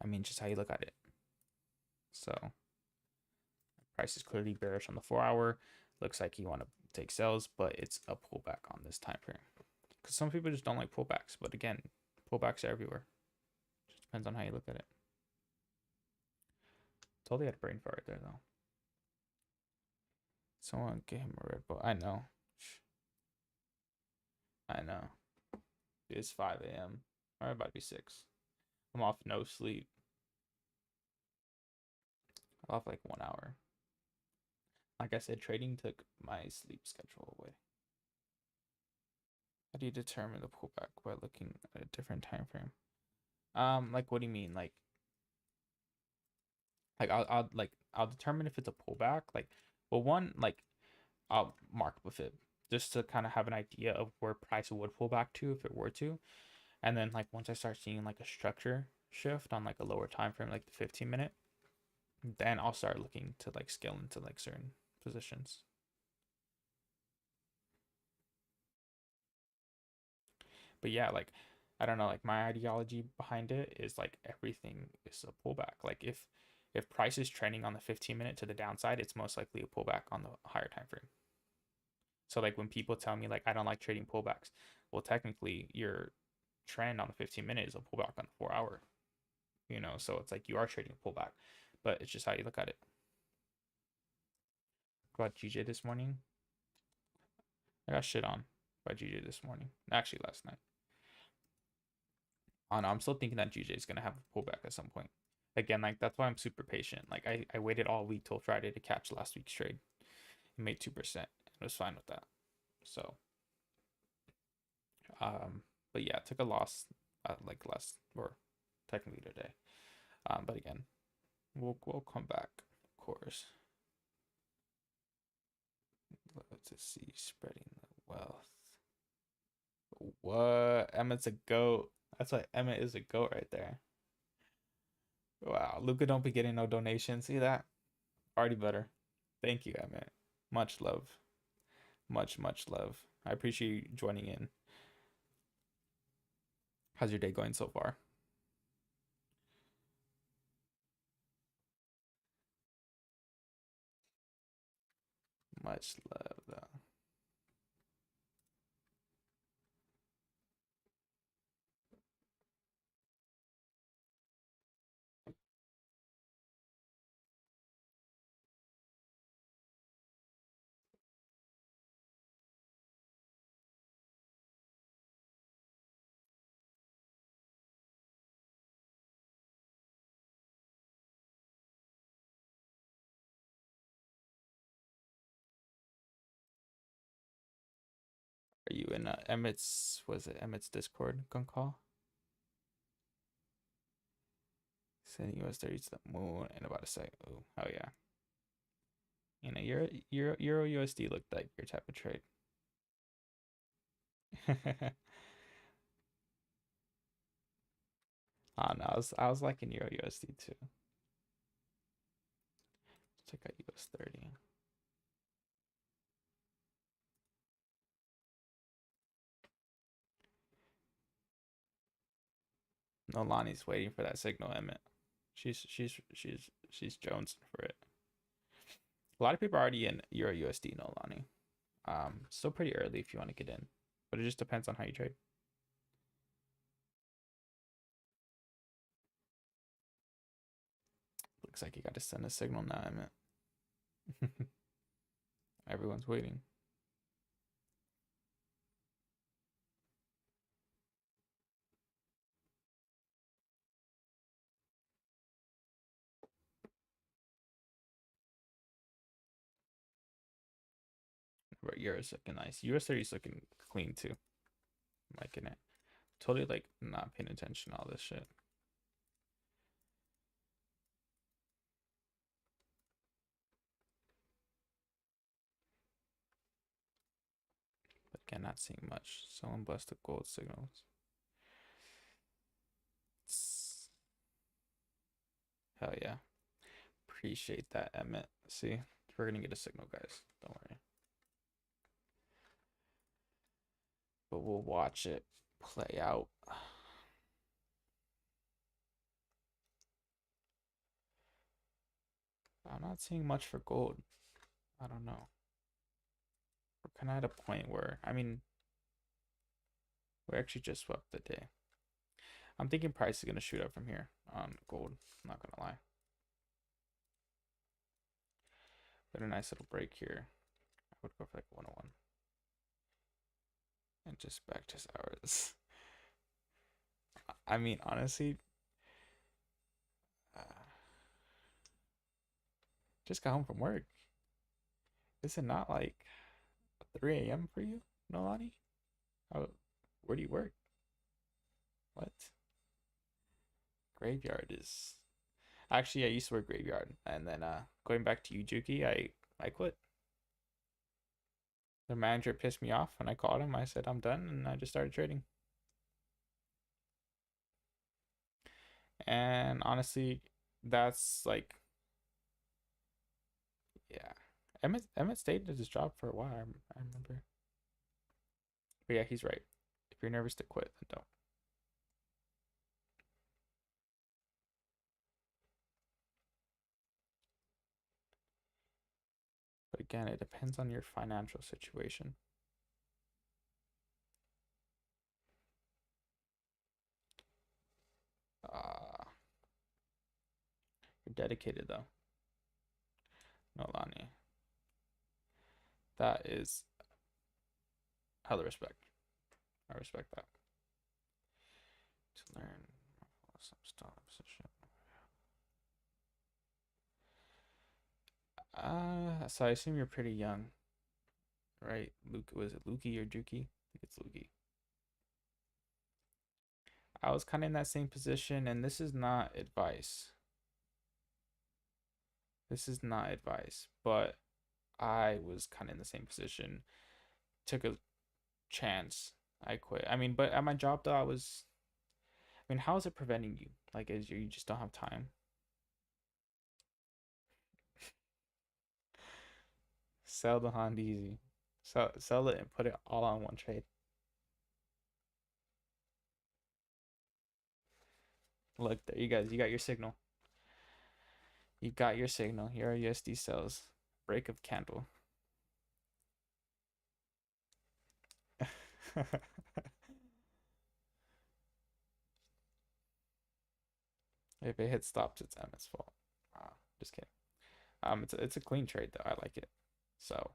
I mean, just how you look at it. So price is clearly bearish on the 4-hour. Looks like you want to take sales, but it's a pullback on this time frame. Because some people just don't like pullbacks. But again, pullbacks are everywhere. Just depends on how you look at it. Totally had a brain fart there though. Someone get him a Red Bull. I know. I know. It's 5 a.m. Or about to be 6. I'm off no sleep. I'm off like 1 hour. Like I said, trading took my sleep schedule away. How do you determine the pullback by looking at a different time frame? Like what do you mean? Like I'll determine if it's a pullback. Like, well, one, like I'll mark with it just to kind of have an idea of where price would pull back to if it were to. And then like once I start seeing like a structure shift on like a lower time frame, like the 15-minute, then I'll start looking to like scale into like certain positions. But yeah, like I don't know, like my ideology behind it is like everything is a pullback. Like if price is trending on the 15-minute to the downside, it's most likely a pullback on the higher time frame. So like when people tell me like I don't like trading pullbacks, well technically your trend on the 15-minute is a pullback on the 4-hour. You know, so it's like you are trading a pullback, but it's just how you look at it. About GJ this morning, I got shit on by GJ this morning. Actually, last night. Oh, no, I'm still thinking that GJ is gonna have a pullback at some point. Again, like that's why I'm super patient. Like I waited all week till Friday to catch last week's trade. It made 2%. I was fine with that. So, but yeah, took a loss like last or technically today. But again, we'll come back, of course. Let's see, spreading the wealth. What? Emmett's a goat. That's why Emmett is a goat right there. Wow, Luca don't be getting no donations. See that? Already better. Thank you, Emmett. Much love. Much love. I appreciate you joining in. How's your day going so far? Much love, though. you in Emmett's Discord gun call? Sending US 30 to the moon in about a second. Oh, hell yeah. You know, Euro USD looked like your type of trade. Oh no, I was liking Euro USD too. Check out US 30. No, Lonnie's waiting for that signal, Emmett. She's jonesing for it. A lot of people are already in Euro USD, no Lonnie. Still pretty early if you want to get in, but it just depends on how you trade. Looks like you got to send a signal now, Emmett. Everyone's waiting. But Euro's looking nice. US 30 is looking clean too. I'm liking it. Totally like not paying attention to all this shit. But again, not seeing much. Someone blessed the gold signals. Hell yeah. Appreciate that, Emmett. See, we're gonna get a signal, guys. Don't worry. But we'll watch it play out. I'm not seeing much for gold. I don't know. We're kind of at a point where, I mean, we actually just swept the day. I'm thinking price is going to shoot up from here on gold. I'm not going to lie. But a nice little break here. I would go for like 101. And just back to hours. I mean, honestly, just got home from work. Is it not like 3 a.m. for you, Nolani? Where do you work? What? Graveyard is actually I used to work graveyard, and then going back to Ujuki, I quit. The manager pissed me off when I called him. I said I'm done, and I just started trading. And honestly, that's like, yeah. Emmett stayed at his job for a while. I remember. But yeah, he's right. If you're nervous to quit, then don't. But again, it depends on your financial situation. You're dedicated though. Nolani. That is hella respect. I respect that. To learn some stuff. So I assume you're pretty young, right? Luke, was it Lukey or Juki? I think it's Lukey. I was kind of in that same position, and this is not advice. This is not advice, but I was kind of in the same position. Took a chance. I quit. I mean, but at my job though, I mean, how is it preventing you? Like, is you just don't have time? Sell the Honda Easy. Sell it and put it all on one trade. Look, there you guys. You got your signal. You got your signal. Here are USD sells. Break of candle. If it hits stops, it's Emmett's fault. Just kidding. It's a clean trade though. I like it. So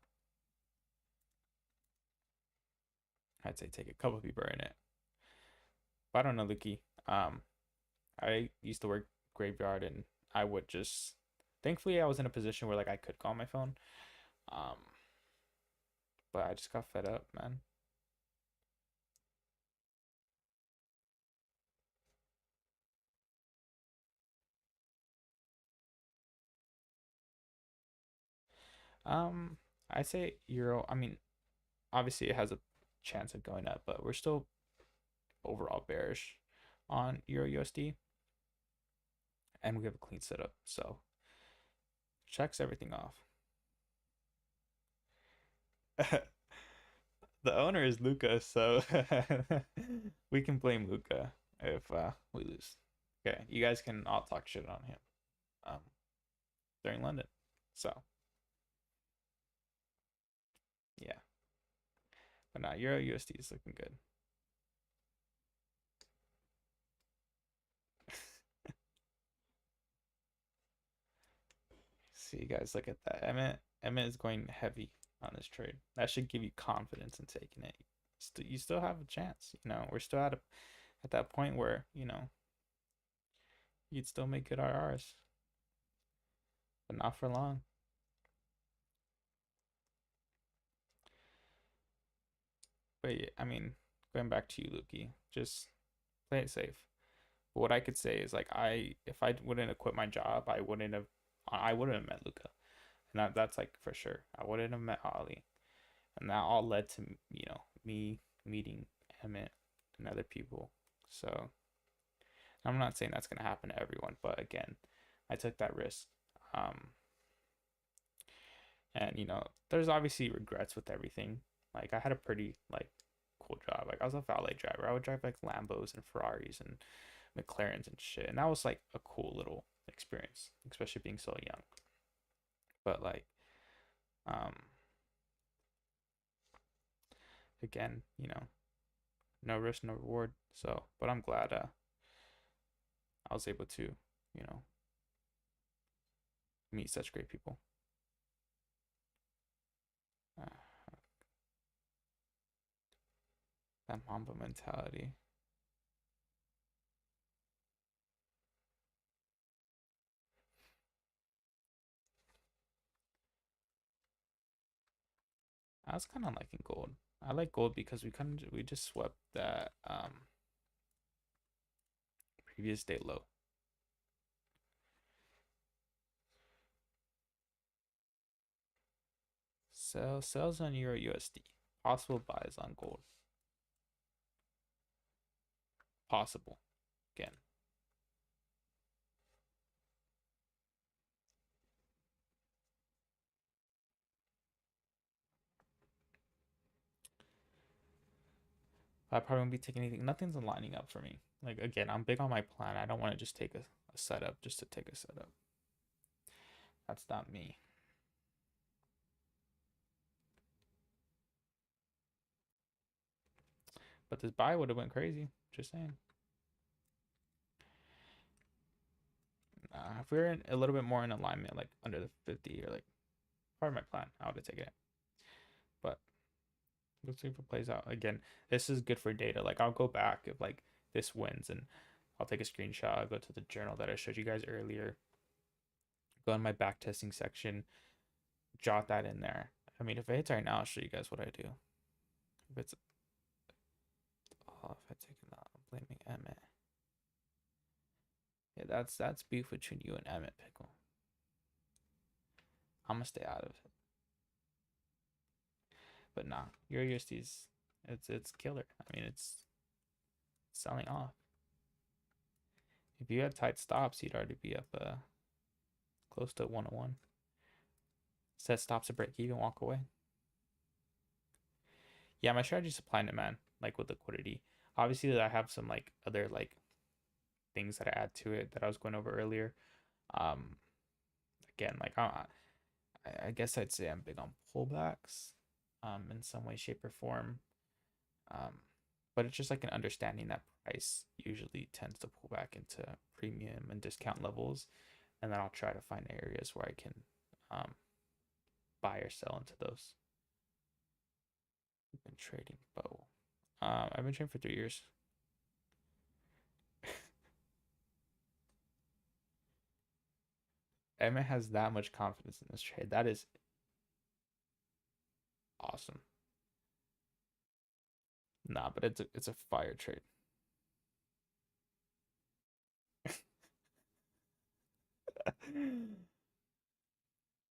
I'd say take a couple people in it. But I don't know, Luki. I used to work graveyard, and I would just. Thankfully, I was in a position where like I could call my phone. Um, but I just got fed up, man. Um, I say euro. I mean, obviously it has a chance of going up, but we're still overall bearish on euro USD, and we have a clean setup, so checks everything off. The owner is Luca, so we can blame Luca if we lose. Okay, you guys can all talk shit on him um, during London. So yeah, but now Euro USD is looking good. See, you guys, look at that. Emmett is going heavy on this trade. That should give you confidence in taking it. You still have a chance. You know, we're still at that point where you'd still make good IRs, but not for long. But yeah, I mean, going back to you, Lukey, just play it safe. But what I could say is like if I wouldn't have quit my job, I wouldn't have met Luca. And that's like for sure. I wouldn't have met Ollie. And that all led to, me meeting Emmett and other people. So I'm not saying that's gonna happen to everyone, but again, I took that risk. Um, and there's obviously regrets with everything. Like I had a pretty cool job. Like I was a valet driver. I would drive like Lambos and Ferraris and McLarens and shit. And that was like a cool little experience, especially being so young. But like, um, again, no risk, no reward. So, but I'm glad I was able to, meet such great people. Uh, that Mamba mentality. I was kind of liking gold. I like gold because we just swept that previous day low. Sells on Euro USD. Possible buys on gold. Possible. Again. I probably won't be taking anything. Nothing's lining up for me. Like again, I'm big on my plan. I don't want to just take a setup just to take a setup. That's not me. But this buy would have went crazy. Just saying. If we were a little bit more in alignment, like under the 50 or like part of my plan, I would have taken it. But let's see if it plays out. Again, this is good for data. Like I'll go back if like this wins and I'll take a screenshot. I'll go to the journal that I showed you guys earlier. Go in my back testing section, jot that in there. I mean, if it hits right now, I'll show you guys what I do. If it's off, I take it out. I'm blaming Emmett. Yeah, that's beef between you and Emmett Pickle. I'm gonna stay out of it. But nah, your USD's it's killer. I mean, it's selling off. If you had tight stops, you'd already be up close to 101. Set stops to break even, walk away. Yeah, my strategy is supply and demand, like with liquidity. Obviously, I have some like other like things that I add to it that I was going over earlier. Um, Again, like I guess I'd say I'm big on pullbacks, in some way, shape, or form. Um, but it's just like an understanding that price usually tends to pull back into premium and discount levels, and then I'll try to find areas where I can um, buy or sell into those. I've been trading bow. I've been trading for 3 years. Emma has that much confidence in this trade. That is awesome. Nah, but it's a fire trade.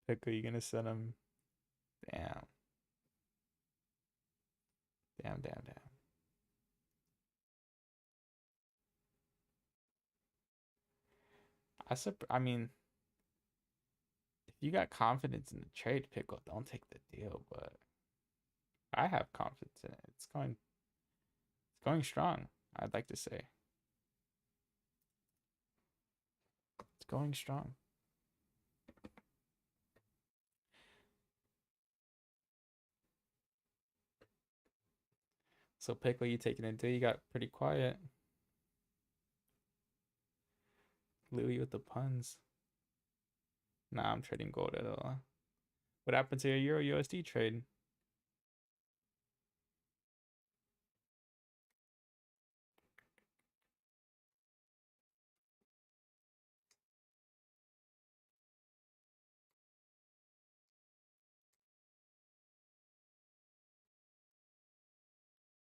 Pickle, you gonna send him Damn, damn, damn. I mean, if you got confidence in the trade, Pickle, don't take the deal. But I have confidence in it. It's going strong. I'd like to say it's going strong. So Pickle, you taking it until you got pretty quiet. Louis with the puns. Nah, I'm trading gold at all. What happened to your Euro USD trade?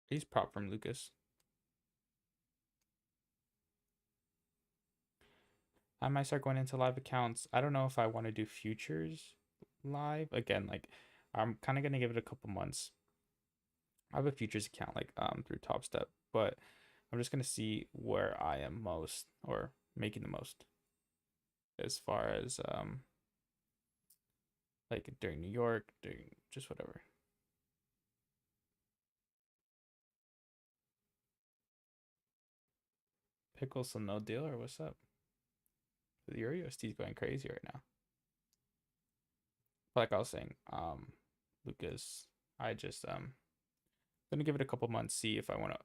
He's prop from Lucas. I might start going into live accounts. I don't know if I want to do futures live again. Like, I'm kind of gonna give it a couple months. I have a futures account like through Top Step, but I'm just gonna see where I am most or making the most as far as like during New York, during just whatever. Pickles, some no deal or what's up? The Euro USD is going crazy right now. But like I was saying, Lucas, I just gonna give it a couple months, see if I want to,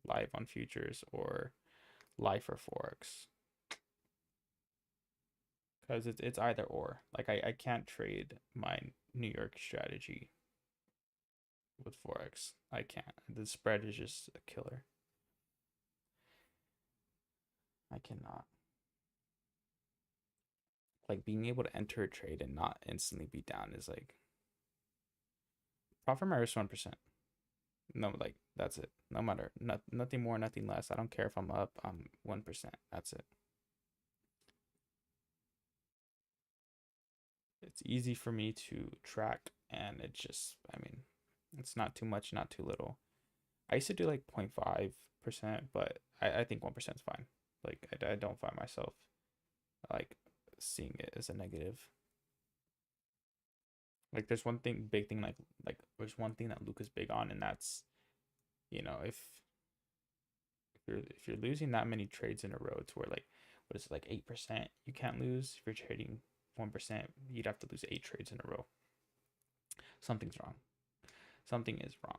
live on futures or live for forex, because it's either or. Like I can't trade my New York strategy with forex. I can't. The spread is just a killer. I cannot. Like being able to enter a trade and not instantly be down is like profit margin is 1%. No, like that's it. No matter nothing more, nothing less. I don't care if I'm up. I'm 1%. That's it. It's easy for me to track, and it's just, I mean, it's not too much, not too little. I used to do like 0.5%, but I think 1% is fine. Like I don't find myself like seeing it as a negative. Like there's one thing, big thing, like there's one thing that Luca's big on, and that's, if you're losing that many trades in a row to where like what is it, like 8%, you can't lose. If you're trading 1%, you'd have to lose 8 trades in a row. Something's wrong. Something is wrong.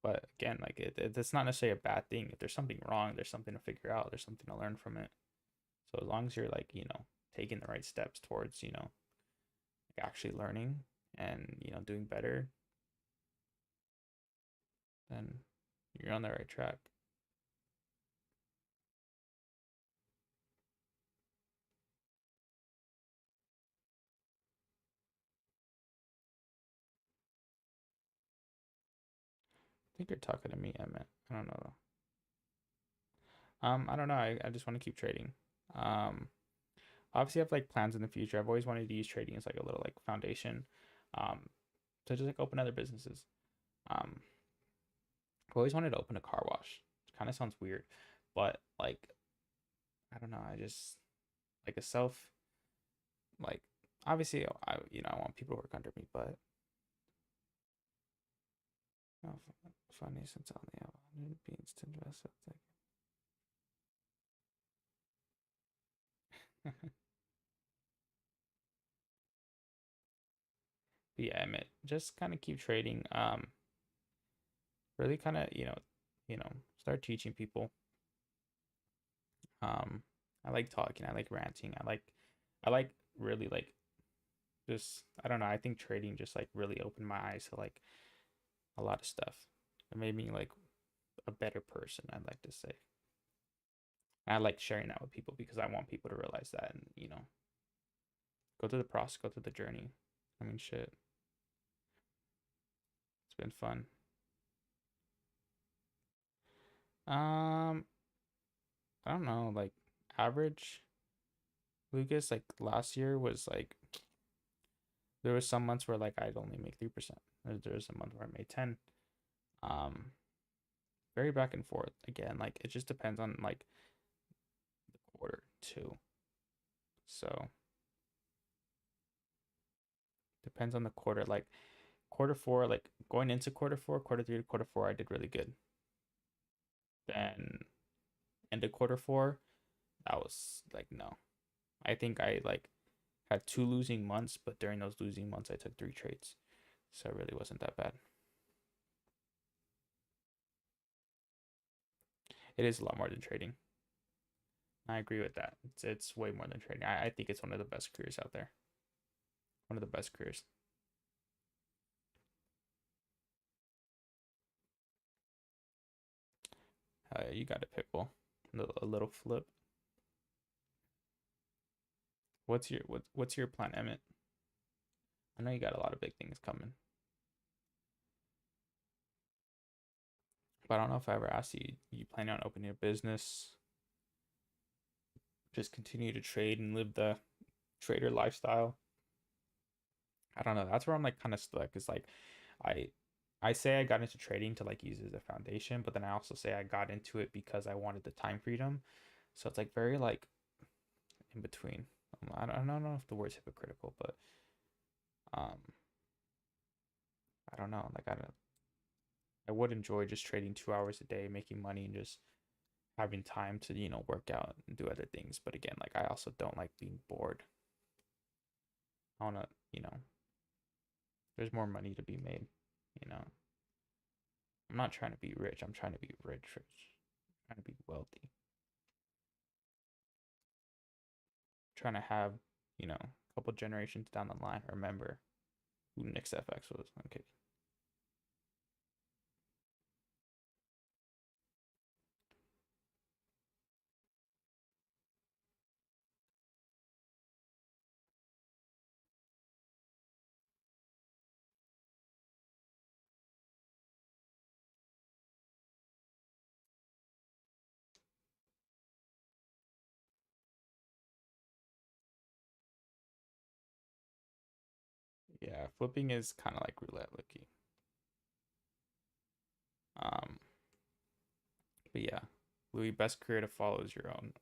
But again, like it's not necessarily a bad thing. If there's something wrong, there's something to figure out. There's something to learn from it. So as long as you're like, taking the right steps towards, like actually learning and, doing better, then you're on the right track. I think you're talking to me, Emmett. I don't know. I don't know. I just want to keep trading. Um, Obviously I have like plans in the future. I've always wanted to use trading as like a little like foundation, um, to just like open other businesses. Um, I've always wanted to open a car wash. It kind of sounds weird, but like I don't know. I just like a self like obviously I want people to work under me, but oh, funny since I only have 100 beans to invest. Like but yeah, Emmett, just kind of keep trading. Really kind of start teaching people. Um, I like talking. I like ranting. I like really like just I don't know. I think trading just like really opened my eyes to like a lot of stuff. It made me like a better person, I'd like to say. And I like sharing that with people because I want people to realize that and go through the process, go through the journey. I mean, shit, it's been fun. Um, I don't know, like average Lucas like last year was like There was some months where like I'd only make 3%. There was a month where I made 10. Um, very back and forth. Again, like it just depends on like the quarter too. So depends on the quarter. Like quarter four, like going into quarter four, quarter three to quarter four, I did really good. Then into quarter four, that was like no. I think I like had 2 losing months, but during those losing months, I took 3 trades, so it really wasn't that bad. It is a lot more than trading. I agree with that. It's way more than trading. I think it's one of the best careers out there. One of the best careers. You got a pickle. A little flip. What's your plan, Emmett? I know you got a lot of big things coming, but I don't know if I ever asked you. You planning on opening a business? Just continue to trade and live the trader lifestyle? I don't know. That's where I'm like kind of stuck. Is like, I I say I got into trading to like use it as a foundation, but then I also say I got into it because I wanted the time freedom. So it's like very like in between. I don't know if the word's hypocritical, but um, I don't know. Like I would enjoy just trading 2 hours a day, making money, and just having time to work out and do other things. But again, like I also don't like being bored. I wanna there's more money to be made. You know, I'm not trying to be rich. I'm trying to be rich, rich. I'm trying to be wealthy. I'm trying to have a couple generations down the line remember who Niicks FX was. Okay. Yeah, flipping is kind of like roulette looking. Um, but yeah, Louis, best career to follow is your own.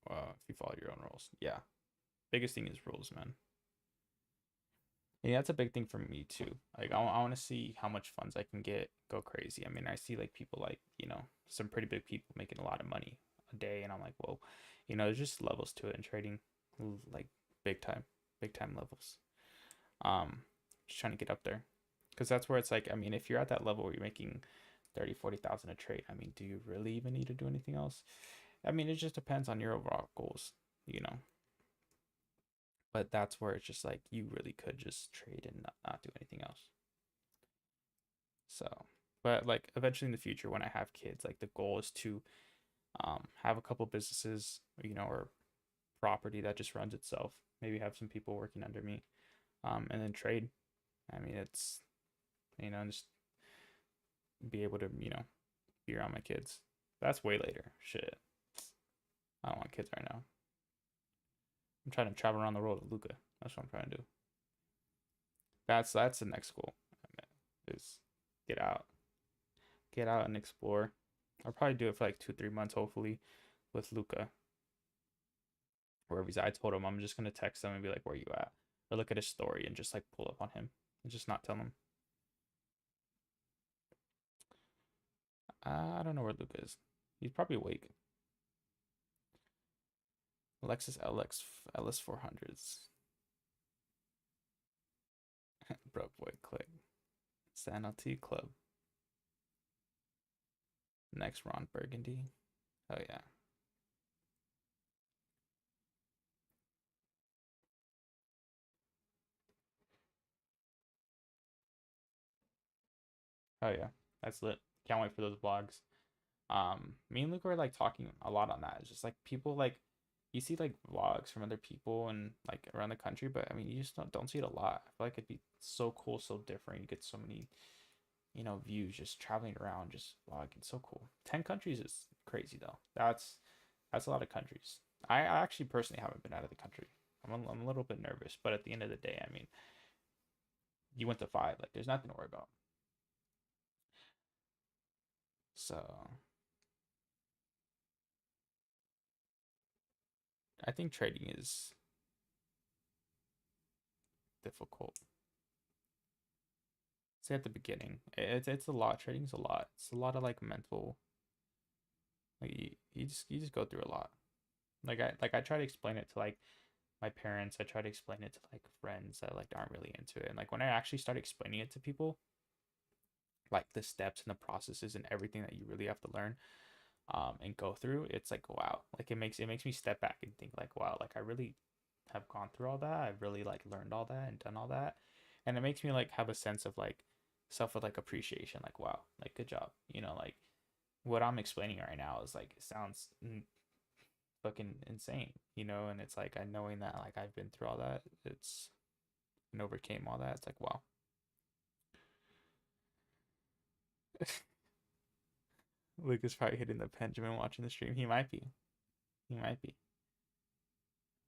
If you follow your own rules, yeah. Biggest thing is rules, man. Yeah, that's a big thing for me too. Like I want to see how much funds I can get go crazy. I mean, I see like people like some pretty big people making a lot of money a day, and I'm like, whoa, there's just levels to it in trading, like big big time levels. Um, just trying to get up there, because that's where it's like, I mean, if you're at that level where you're making 30, 40,000 a trade, I mean, do you really even need to do anything else? I mean, it just depends on your overall goals, you know. But that's where it's just like you really could just trade and not do anything else. So, but like eventually in the future, when I have kids, like the goal is to have a couple businesses, or property that just runs itself. Maybe have some people working under me, and then trade. I mean, it's just be able to be around my kids. That's way later. Shit, I don't want kids right now. I'm trying to travel around the world with Luca. That's what I'm trying to do. That's the next goal. Is get out, get out and explore. I'll probably do it for like 2 3 months, hopefully, with Luca. Wherever he's at. I told him I'm just gonna text him and be like, "Where you at?" Or look at his story and just like pull up on him and just not tell him. I don't know where Luca is. He's probably awake. Lexus LS 400s. Bro, boy, click. It's the NLT club. Next, Ron Burgundy. Oh yeah. Oh yeah. That's lit. Can't wait for those vlogs. Me and Luca are like talking a lot on that. It's just like people like you see like vlogs from other people and like around the country, but I mean you just don't see it a lot. I feel like it'd be so cool, so different. You get so many, views just traveling around, just vlogging. So cool. 10 countries is crazy though. That's a lot of countries. I actually personally haven't been out of the country. I'm a little bit nervous, but at the end of the day, I mean, You went to 5. Like there's nothing to worry about. So I think trading is difficult. Say at the beginning, it's a lot. Trading's a lot. It's a lot of like mental. Like you just go through a lot. Like I try to explain it to like my parents. I try to explain it to like friends that like aren't really into it. And like when I actually start explaining it to people, like the steps and the processes and everything that you really have to learn, and go through, it's like wow. Like it makes me step back and think like wow, like I really have gone through all that. I've really like learned all that and done all that, and it makes me like have a sense of like self like appreciation. Like wow, like good job. Like what I'm explaining right now is like it sounds fucking insane. And it's like I knowing that like I've been through all that, it's and overcame all that. It's like wow. Luke is probably hitting the Benjamin watching the stream. He might be. He might be.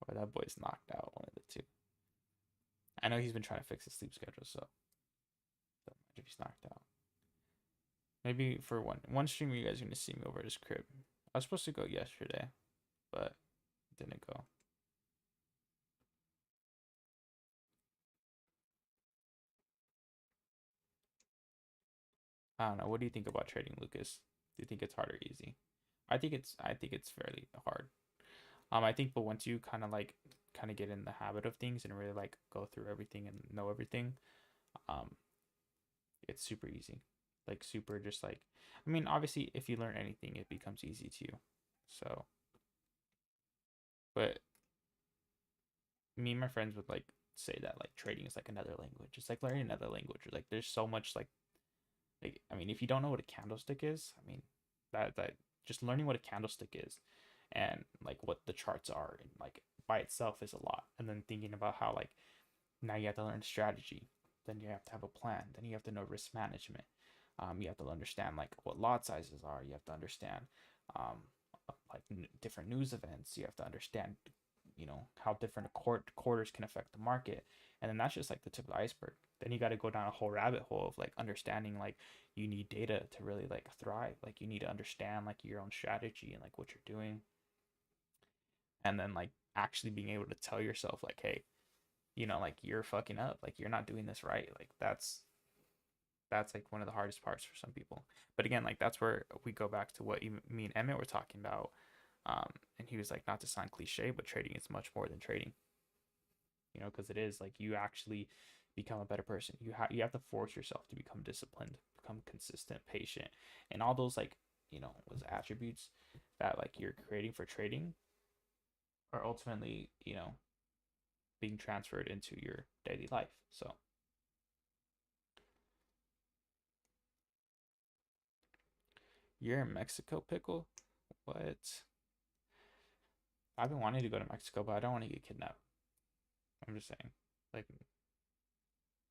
Or that boy's knocked out. One of the two. I know he's been trying to fix his sleep schedule, so don't mind if he's knocked out. Maybe for one stream, you guys are gonna see me over at his crib. I was supposed to go yesterday, but didn't go. I don't know. What do you think about trading, Lucas? Do you think it's hard or easy? I think it's fairly hard. I think, but once you kind of get in the habit of things and really like go through everything and know everything, um, it's super easy. Like super, just like I mean, obviously, if you learn anything, it becomes easy to you. So, but me and my friends would like say that like trading is like another language. It's like learning another language. Like there's so much like I mean, if you don't know what a candlestick is, I mean, that just learning what a candlestick is and like what the charts are and like by itself is a lot. And then thinking about how like now you have to learn strategy, then you have to have a plan, then you have to know risk management. You have to understand like what lot sizes are. You have to understand um, like different news events. You have to understand how different quarters can affect the market, and then that's just like the tip of the iceberg. Then you got to go down a whole rabbit hole of like understanding like you need data to really like thrive. Like you need to understand like your own strategy and like what you're doing, and then like actually being able to tell yourself like hey, like you're fucking up, like you're not doing this right. Like that's like one of the hardest parts for some people. But again, like that's where we go back to what me and Emmett were talking about. And he was like, not to sound cliche, but trading is much more than trading. Because it is like you actually become a better person. You have to force yourself to become disciplined, become consistent, patient, and all those like was attributes that like you're creating for trading are ultimately being transferred into your daily life. So you're in Mexico, pickle. What? I've been wanting to go to Mexico, but I don't want to get kidnapped. I'm just saying, like,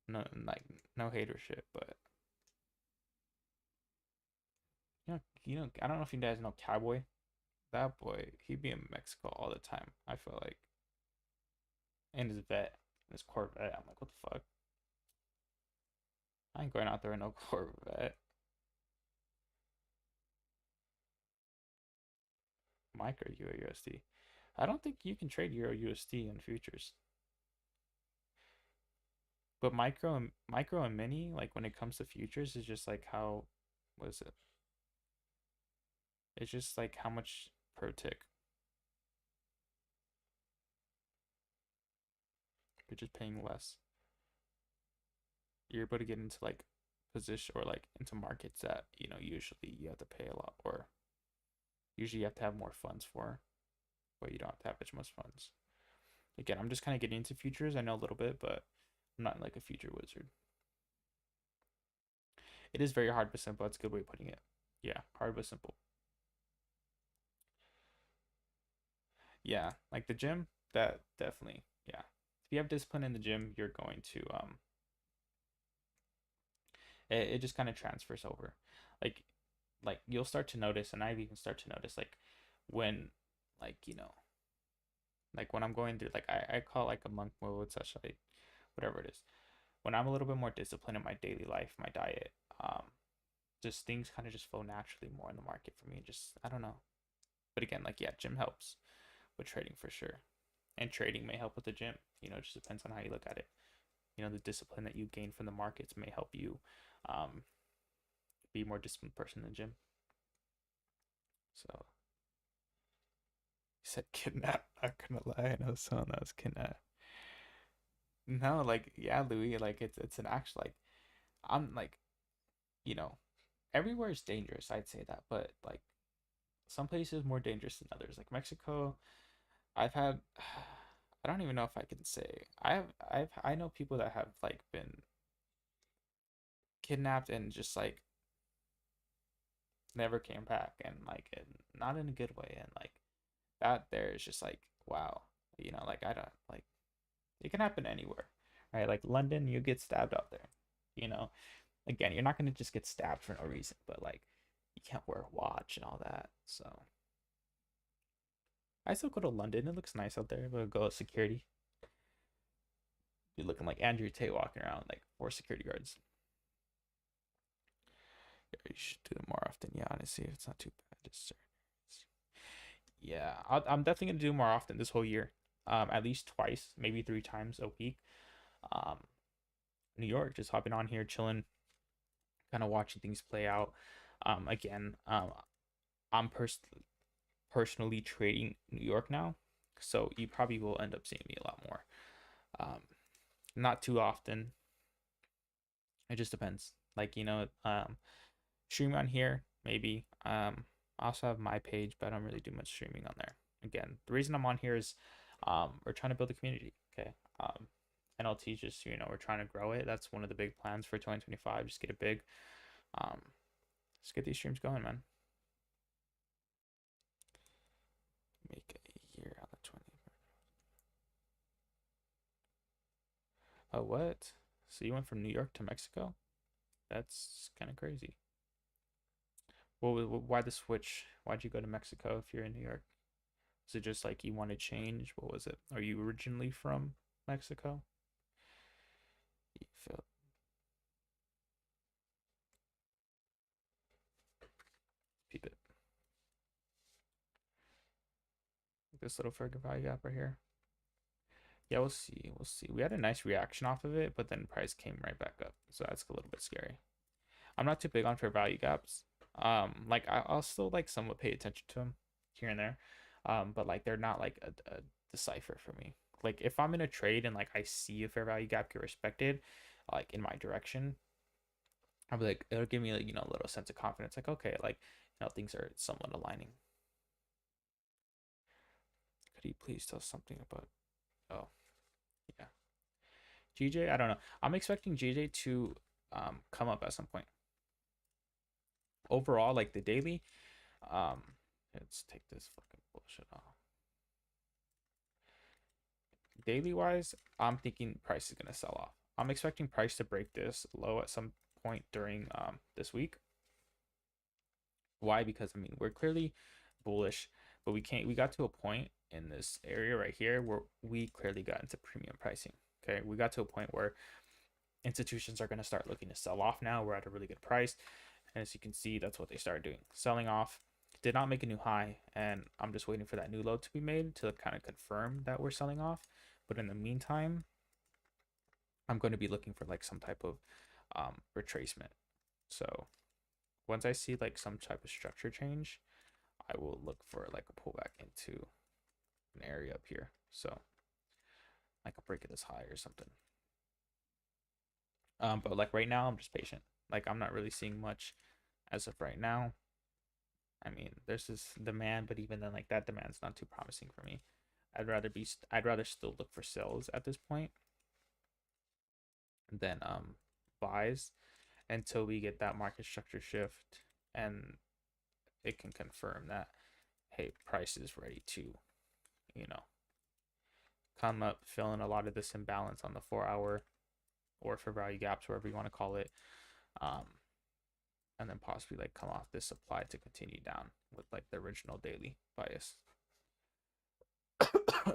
no, like, no hater shit, but I don't know if you guys know Cowboy. That boy, he be in Mexico all the time. I feel like, in his vet, his Corvette. I'm like, what the fuck? I ain't going out there in no Corvette. Micro Euro USD. I don't think you can trade Euro USD in futures. But micro and mini, like when it comes to futures, is just like how, what is it? It's just like how much per tick. You're just paying less. You're able to get into like position or like into markets that usually you have to pay a lot, or usually you have to have more funds for, but you don't have to have as much funds. Again, I'm just kind of getting into futures. I know a little bit, but I'm not like a future wizard. It is very hard but simple. That's a good way of putting it. Yeah, hard but simple. Yeah, like the gym, that definitely, yeah. If you have discipline in the gym, you're going to it just kind of transfers over. Like you'll start to notice, and I've even start to notice like when like like when I'm going through like I call it like a monk mode such like whatever it is. when I'm a little bit more disciplined in my daily life, my diet, just things kind of just flow naturally more in the market for me. Just I don't know. But again, like yeah, gym helps with trading for sure. And trading may help with the gym. It just depends on how you look at it. The discipline that you gain from the markets may help you um, be a more disciplined person in the gym. So he said kidnap. Not gonna lie, I know someone that was kidnapped. No, like yeah, Louis, like it's an actual like I'm like you know everywhere is dangerous. I'd say that, but like some places more dangerous than others. Like Mexico, I've had. I don't even know if I can say I know people that have like been kidnapped and just like never came back and like not in a good way and like that there is just like wow like I don't like it can happen anywhere, right? Like London, you get stabbed out there, you know again, you're not going to just get stabbed for no reason, but like you can't wear a watch and all that. So I still go to London. It looks nice out there, but go security, you're looking like Andrew Tate walking around like 4 security guards. Yeah, you should do it more often. Yeah, honestly, if it's not too bad, just yeah, I'm definitely gonna do more often this whole year. At least twice, maybe 3 times a week. Um, New York, just hopping on here, chilling, kind of watching things play out. Again, I'm personally trading New York now, so you probably will end up seeing me a lot more. Um, not too often. It just depends. Like stream on here maybe. I also have my page, but I don't really do much streaming on there. Again, the reason I'm on here is we're trying to build a community. Okay. NLT just we're trying to grow it. That's one of the big plans for 2025. Just get it big. Let's get these streams going, man. Make a year on the 20th. Oh, what? So you went from New York to Mexico? That's kind of crazy. Well, why the switch? Why'd you go to Mexico if you're in New York? Is it just like you want to change? What was it? Are you originally from Mexico? You feel peep it. This little figure value gap right here. Yeah, we'll see. We'll see. We had a nice reaction off of it, but then price came right back up. So that's a little bit scary. I'm not too big on fair value gaps. Like I'll still like somewhat pay attention to them here and there. But like they're not like a decipher for me. Like if I'm in a trade and like I see a fair value gap get respected, like in my direction, I'll be like, it'll give me like, a little sense of confidence. Like, okay, like, things are somewhat aligning. Could you please tell something about, oh, yeah. GJ, I don't know. I'm expecting GJ to come up at some point. Overall, like the daily, um, let's take this fucking bullshit off. Daily wise, I'm thinking price is gonna sell off. I'm expecting price to break this low at some point during this week. Why? Because I mean we're clearly bullish, but we got to a point in this area right here where we clearly got into premium pricing. Okay, we got to a point where institutions are going to start looking to sell off now. We're at a really good price, and as you can see, that's what they started doing, selling off. Did not make a new high, and I'm just waiting for that new low to be made to kind of confirm that we're selling off. But in the meantime, I'm going to be looking for like some type of retracement. So once I see like some type of structure change, I will look for like a pullback into an area up here. So I could break it as high or something. But like right now, I'm just patient. Like I'm not really seeing much as of right now. I mean, there's this demand, but even then, like that demand's not too promising for me. I'd rather still look for sales at this point than buys until we get that market structure shift and it can confirm that hey, price is ready to come up, fill in a lot of this imbalance on the 4 hour or for value gaps, wherever you want to call it, and then possibly like come off this supply to continue down with like the original daily bias.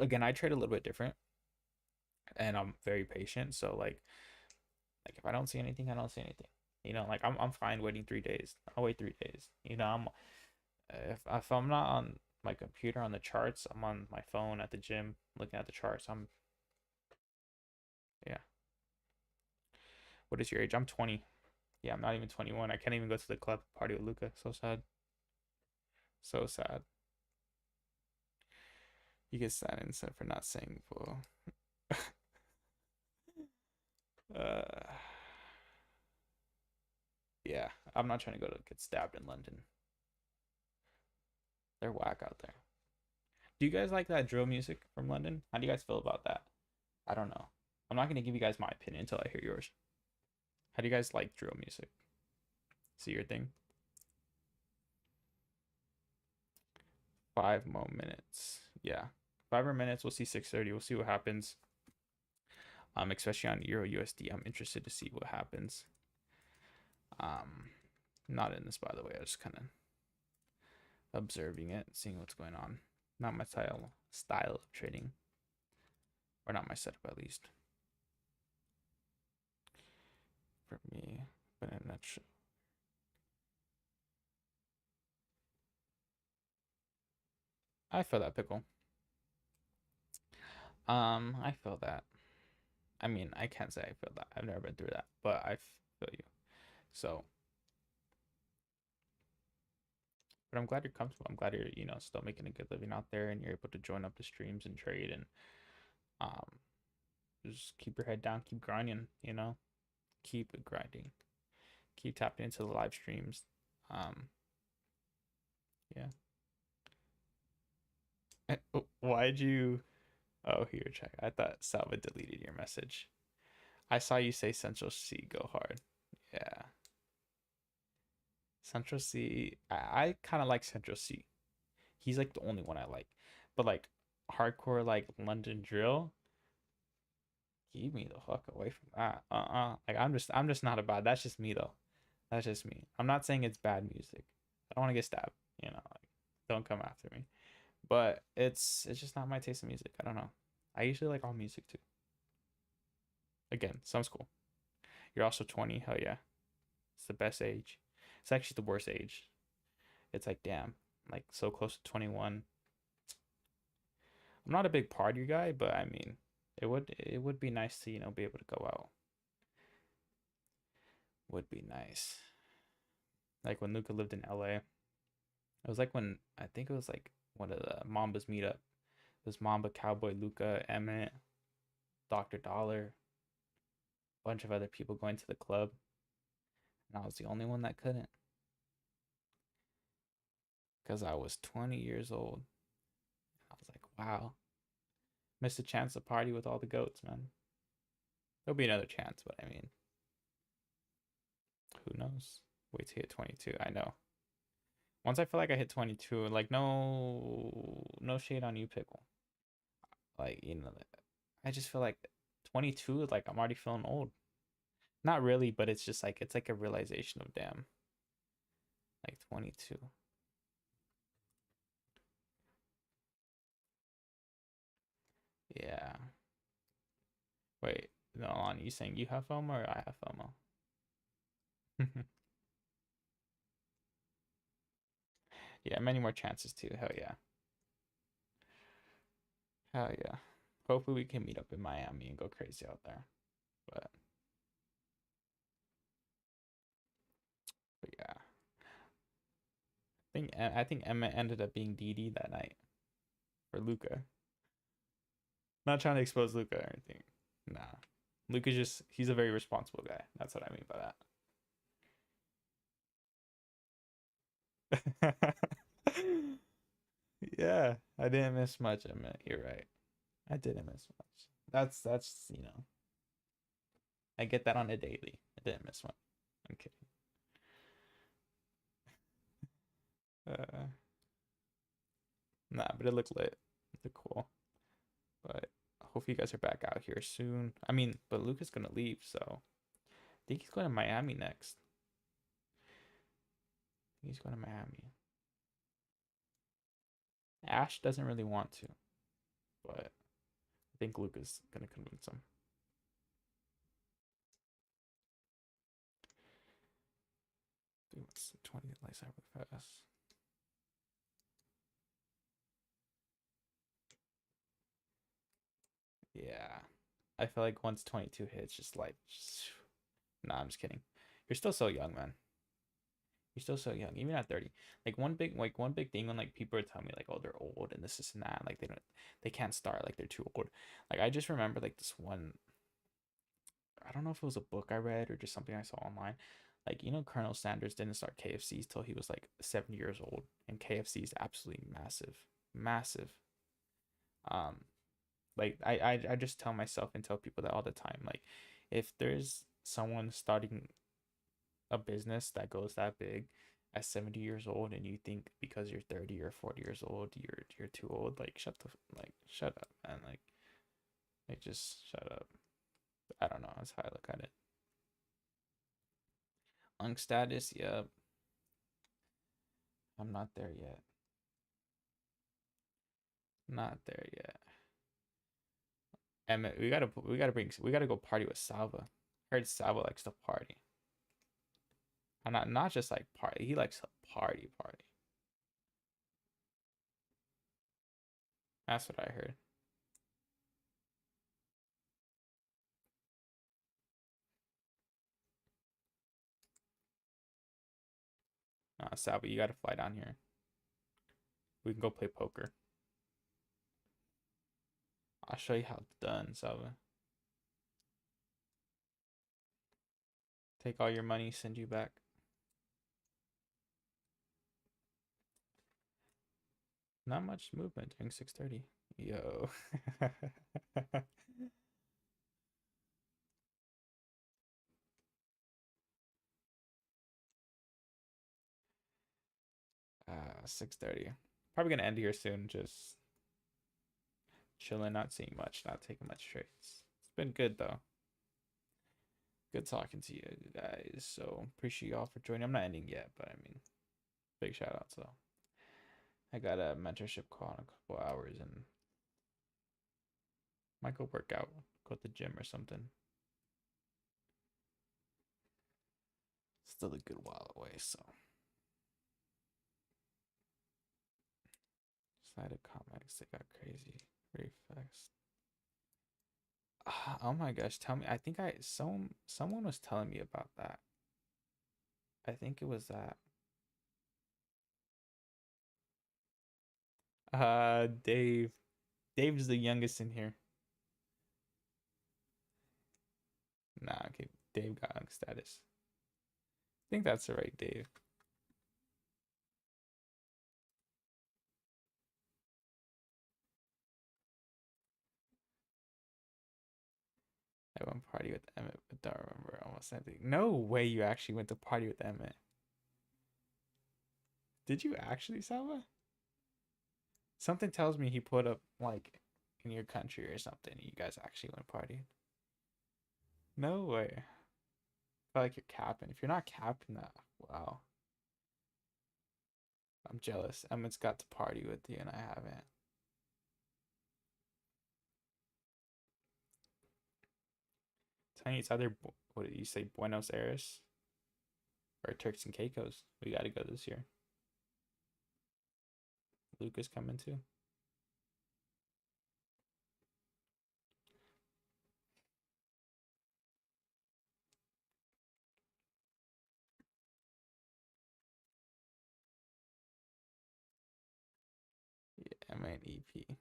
Again, I trade a little bit different and I'm very patient, so like Like if I don't see anything, I don't see anything. You know, like I'm fine waiting 3 days. I'll wait 3 days. You know, I'm if I'm not on my computer on the charts, I'm on my phone at the gym looking at the charts. I'm yeah. What is your age? I'm 20. Yeah, I'm not even 21. I can't even go to the club party with Luca. So sad. So sad. You get silence for not saying full. Uh, yeah, I'm not trying to go to get stabbed in London. They're whack out there. Do you guys like that drill music from London? How do you guys feel about that? I don't know. I'm not gonna give you guys my opinion until I hear yours. How do you guys like drill music? See your thing? 5 more minutes. Yeah, 5 more minutes. We'll see 6:30. We'll see what happens. Especially on Euro USD. I'm interested to see what happens. Um, not in this, by the way. I was kind of observing it, seeing what's going on. Not my style of trading, or not my setup at least. For me, but in a nutshell. I feel that pickle. I feel that. I mean, I can't say I feel that. I've never been through that, but I feel you. So, but I'm glad you're comfortable. I'm glad you're, still making a good living out there and you're able to join up the streams and trade and um just keep your head down, keep grinding, keep grinding. Keep tapping into the live streams. Um, yeah. Why'd you Oh, here, check. I thought Salva deleted your message. I saw you say Central C go hard. Yeah. Central C. I kind of like Central C. He's like the only one I like. But like hardcore like London drill, keep me the fuck away from that. Like I'm just not about that's just me though. That's just me. I'm not saying it's bad music. I don't want to get stabbed, like don't come after me. But it's just not my taste of music. I don't know. I usually like all music too. Again, sounds cool. You're also 20. Hell yeah. It's the best age. It's actually the worst age. It's like, damn, like so close to 21. I'm not a big party guy, but I mean, it would be nice to, be able to go out. Would be nice. Like when Luca lived in LA. It was like when I think it was like one of the Mambas meetup. It was Mamba, Cowboy, Luca, Emmett, Dr. Dollar, a bunch of other people going to the club. And I was the only one that couldn't. Because I was 20 years old. I was like, wow. Missed a chance to party with all the goats, man. There'll be another chance, but I mean, who knows? Wait to hit 22. I know. Once I feel like I hit 22, like no shade on you, Pickle. Like, I just feel like 22, like I'm already feeling old. Not really, but it's just like it's like a realization of damn. Like 22. Yeah. Wait, no, on you saying you have FOMO or I have FOMO? Yeah, many more chances too. Hell yeah. Hell yeah. Hopefully we can meet up in Miami and go crazy out there. But yeah. I think Emma ended up being DD that night for Luca. Not trying to expose Luca or anything. Nah. Luca's just he's a very responsible guy. That's what I mean by that. Yeah, I didn't miss much, Emma. You're right. I didn't miss much. That's I get that on a daily. I didn't miss much. I'm kidding. Uh, nah, but it looked lit. It looked cool. But hopefully you guys are back out here soon. I mean, but Luca's gonna leave, so I think he's going to Miami next. He's going to Miami. Ash doesn't really want to, but I think Luca's gonna convince him. what's 20 lights out really fast. Yeah. I feel like once 22 hits, just like, nah, I'm just kidding. You're still so young, man. You're still so young, even at 30. One big thing when like people are telling me like, oh, they're old and this and that, like they can't start, like they're too old. Like I just remember like this one, I don't know if it was a book I read or just something I saw online. Like, Colonel Sanders didn't start KFC's till he was like 70 years old, and KFC is absolutely massive, massive. Um, like I just tell myself and tell people that all the time. Like, if there's someone starting a business that goes that big at 70 years old, and you think because you're 30 or 40 years old, you're too old, like shut up, man. Like just shut up. I don't know. That's how I look at it. Unk status, yep. I'm not there yet. Not there yet. Emmett, we gotta go party with Salva. Heard Salva likes to party. And not just like party. He likes to party. That's what I heard. Salva, you gotta fly down here. We can go play poker. I'll show you how it's done, Salva. Take all your money, send you back. Not much movement during 6:30. Yo. 6:30. Probably gonna end here soon. Just chilling, not seeing much, not taking much trades. It's been good though. Good talking to you guys. So appreciate y'all for joining. I'm not ending yet, but I mean, big shout out. So I got a mentorship call in a couple hours and might go work out, go to the gym or something. Still a good while away, so. Side of comics, they got crazy very fast. Oh my gosh, tell me. I think someone was telling me about that. I think it was that. Dave. Dave's the youngest in here. Nah, okay. Dave got unk status. I think that's the right Dave. I went party with Emmett, but don't remember almost anything. No way you actually went to party with Emmett. Did you actually, Salva? Something tells me he put up like in your country or something. You guys actually went partying. No way. I feel like you're capping. If you're not capping that, wow. I'm jealous. Emmett's got to party with you and I haven't. Tiny, it's either what did you say, Buenos Aires or Turks and Caicos. We got to go this year. Luca's coming too. Yeah, I mean EP.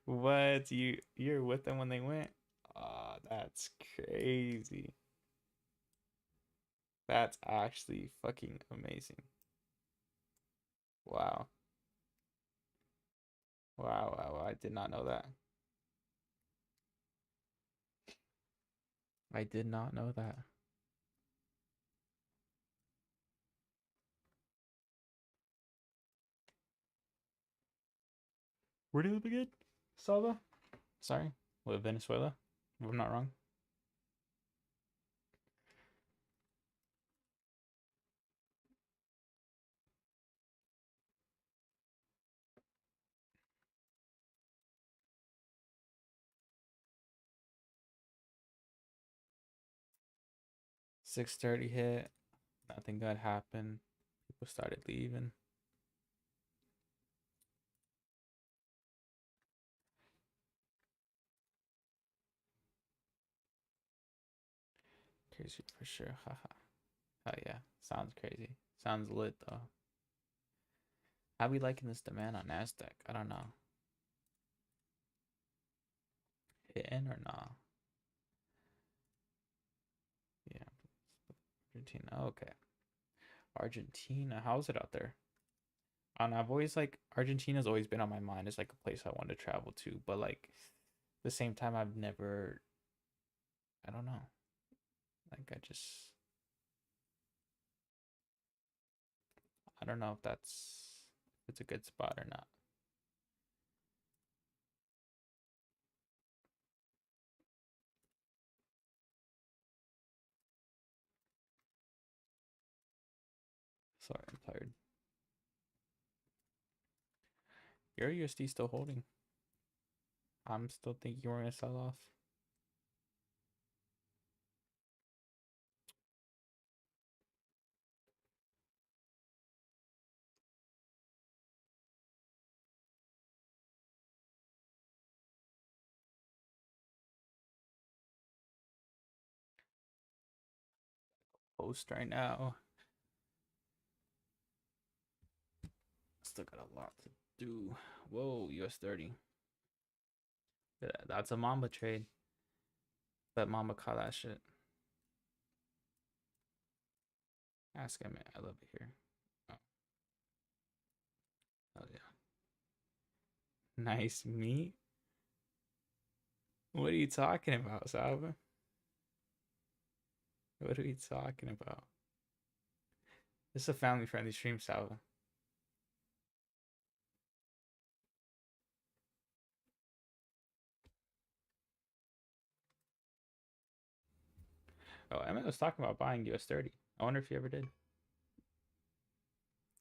What you're with them when they went? Oh, that's crazy. That's actually fucking amazing. Wow. Wow, wow, wow. I did not know that. I did not know that. Where do you live again? Salva? Sorry. What, Venezuela? If I'm not wrong. 6:30 hit. No, Nothing good happened. People started leaving. Crazy for sure. Haha. Oh yeah. Sounds crazy. Sounds lit though. How we liking this demand on Nasdaq? I don't know. Hitting or nah? Yeah. Argentina. Oh, okay. Argentina. How's it out there? And I've always like Argentina's always been on my mind as like a place I want to travel to, but like at the same time I've never, I don't know. Like I don't know if it's a good spot or not. Sorry, I'm tired. Your USD still holding. I'm still thinking we're gonna sell off. Post right now. Still got a lot to do. Whoa, US 30. Yeah, that's a Mamba trade. But Mamba caught that shit. Ask him. I love it here. Oh, hell yeah. Nice meat. What are you talking about, Salva? What are we talking about? This is a family-friendly stream, Salva. Oh, Emmett was talking about buying US 30. I wonder if he ever did.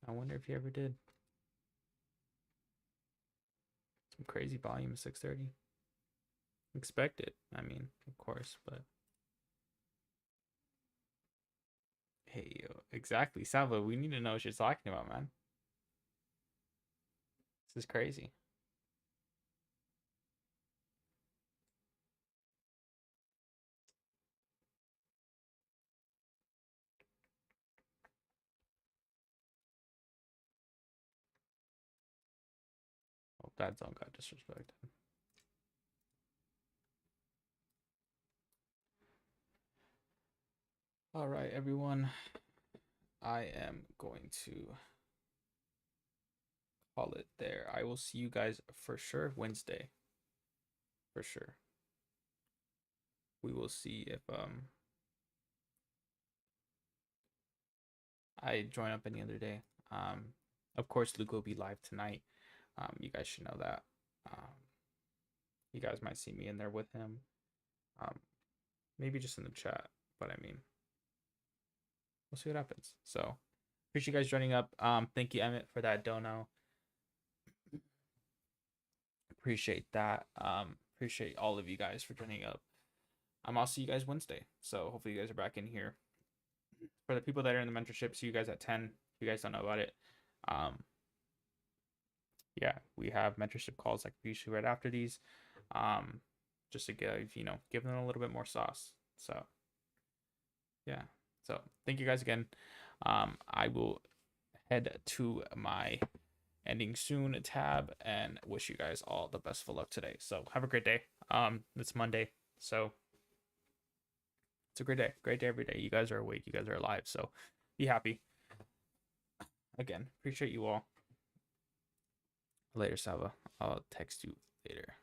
I wonder if he ever did. Some crazy volume of 630. Expect it. I mean, of course, but hey, yo, exactly, Salva. We need to know what you're talking about, man. This is crazy. Oh, that zone got disrespected. All right, everyone. I am going to call it there. I will see you guys for sure Wednesday. For sure. We will see if I join up any other day. Of course, Luke will be live tonight. You guys should know that. You guys might see me in there with him. Maybe just in the chat, but I mean, we'll see what happens. So appreciate you guys joining up. Thank you, Emmett, for that dono. Appreciate that. Appreciate all of you guys for joining up. I'll see you guys Wednesday. So hopefully you guys are back in here. For the people that are in the mentorship, see you guys at 10. If you guys don't know about it. Yeah, we have mentorship calls like usually right after these. Just to give them a little bit more sauce. So yeah. So thank you guys again. I will head to my ending soon tab and wish you guys all the best of luck today. So have a great day. It's Monday, so it's a great day every day. You guys are awake, you guys are alive, so be happy. Again, appreciate you all. Later, Saba. I'll text you later.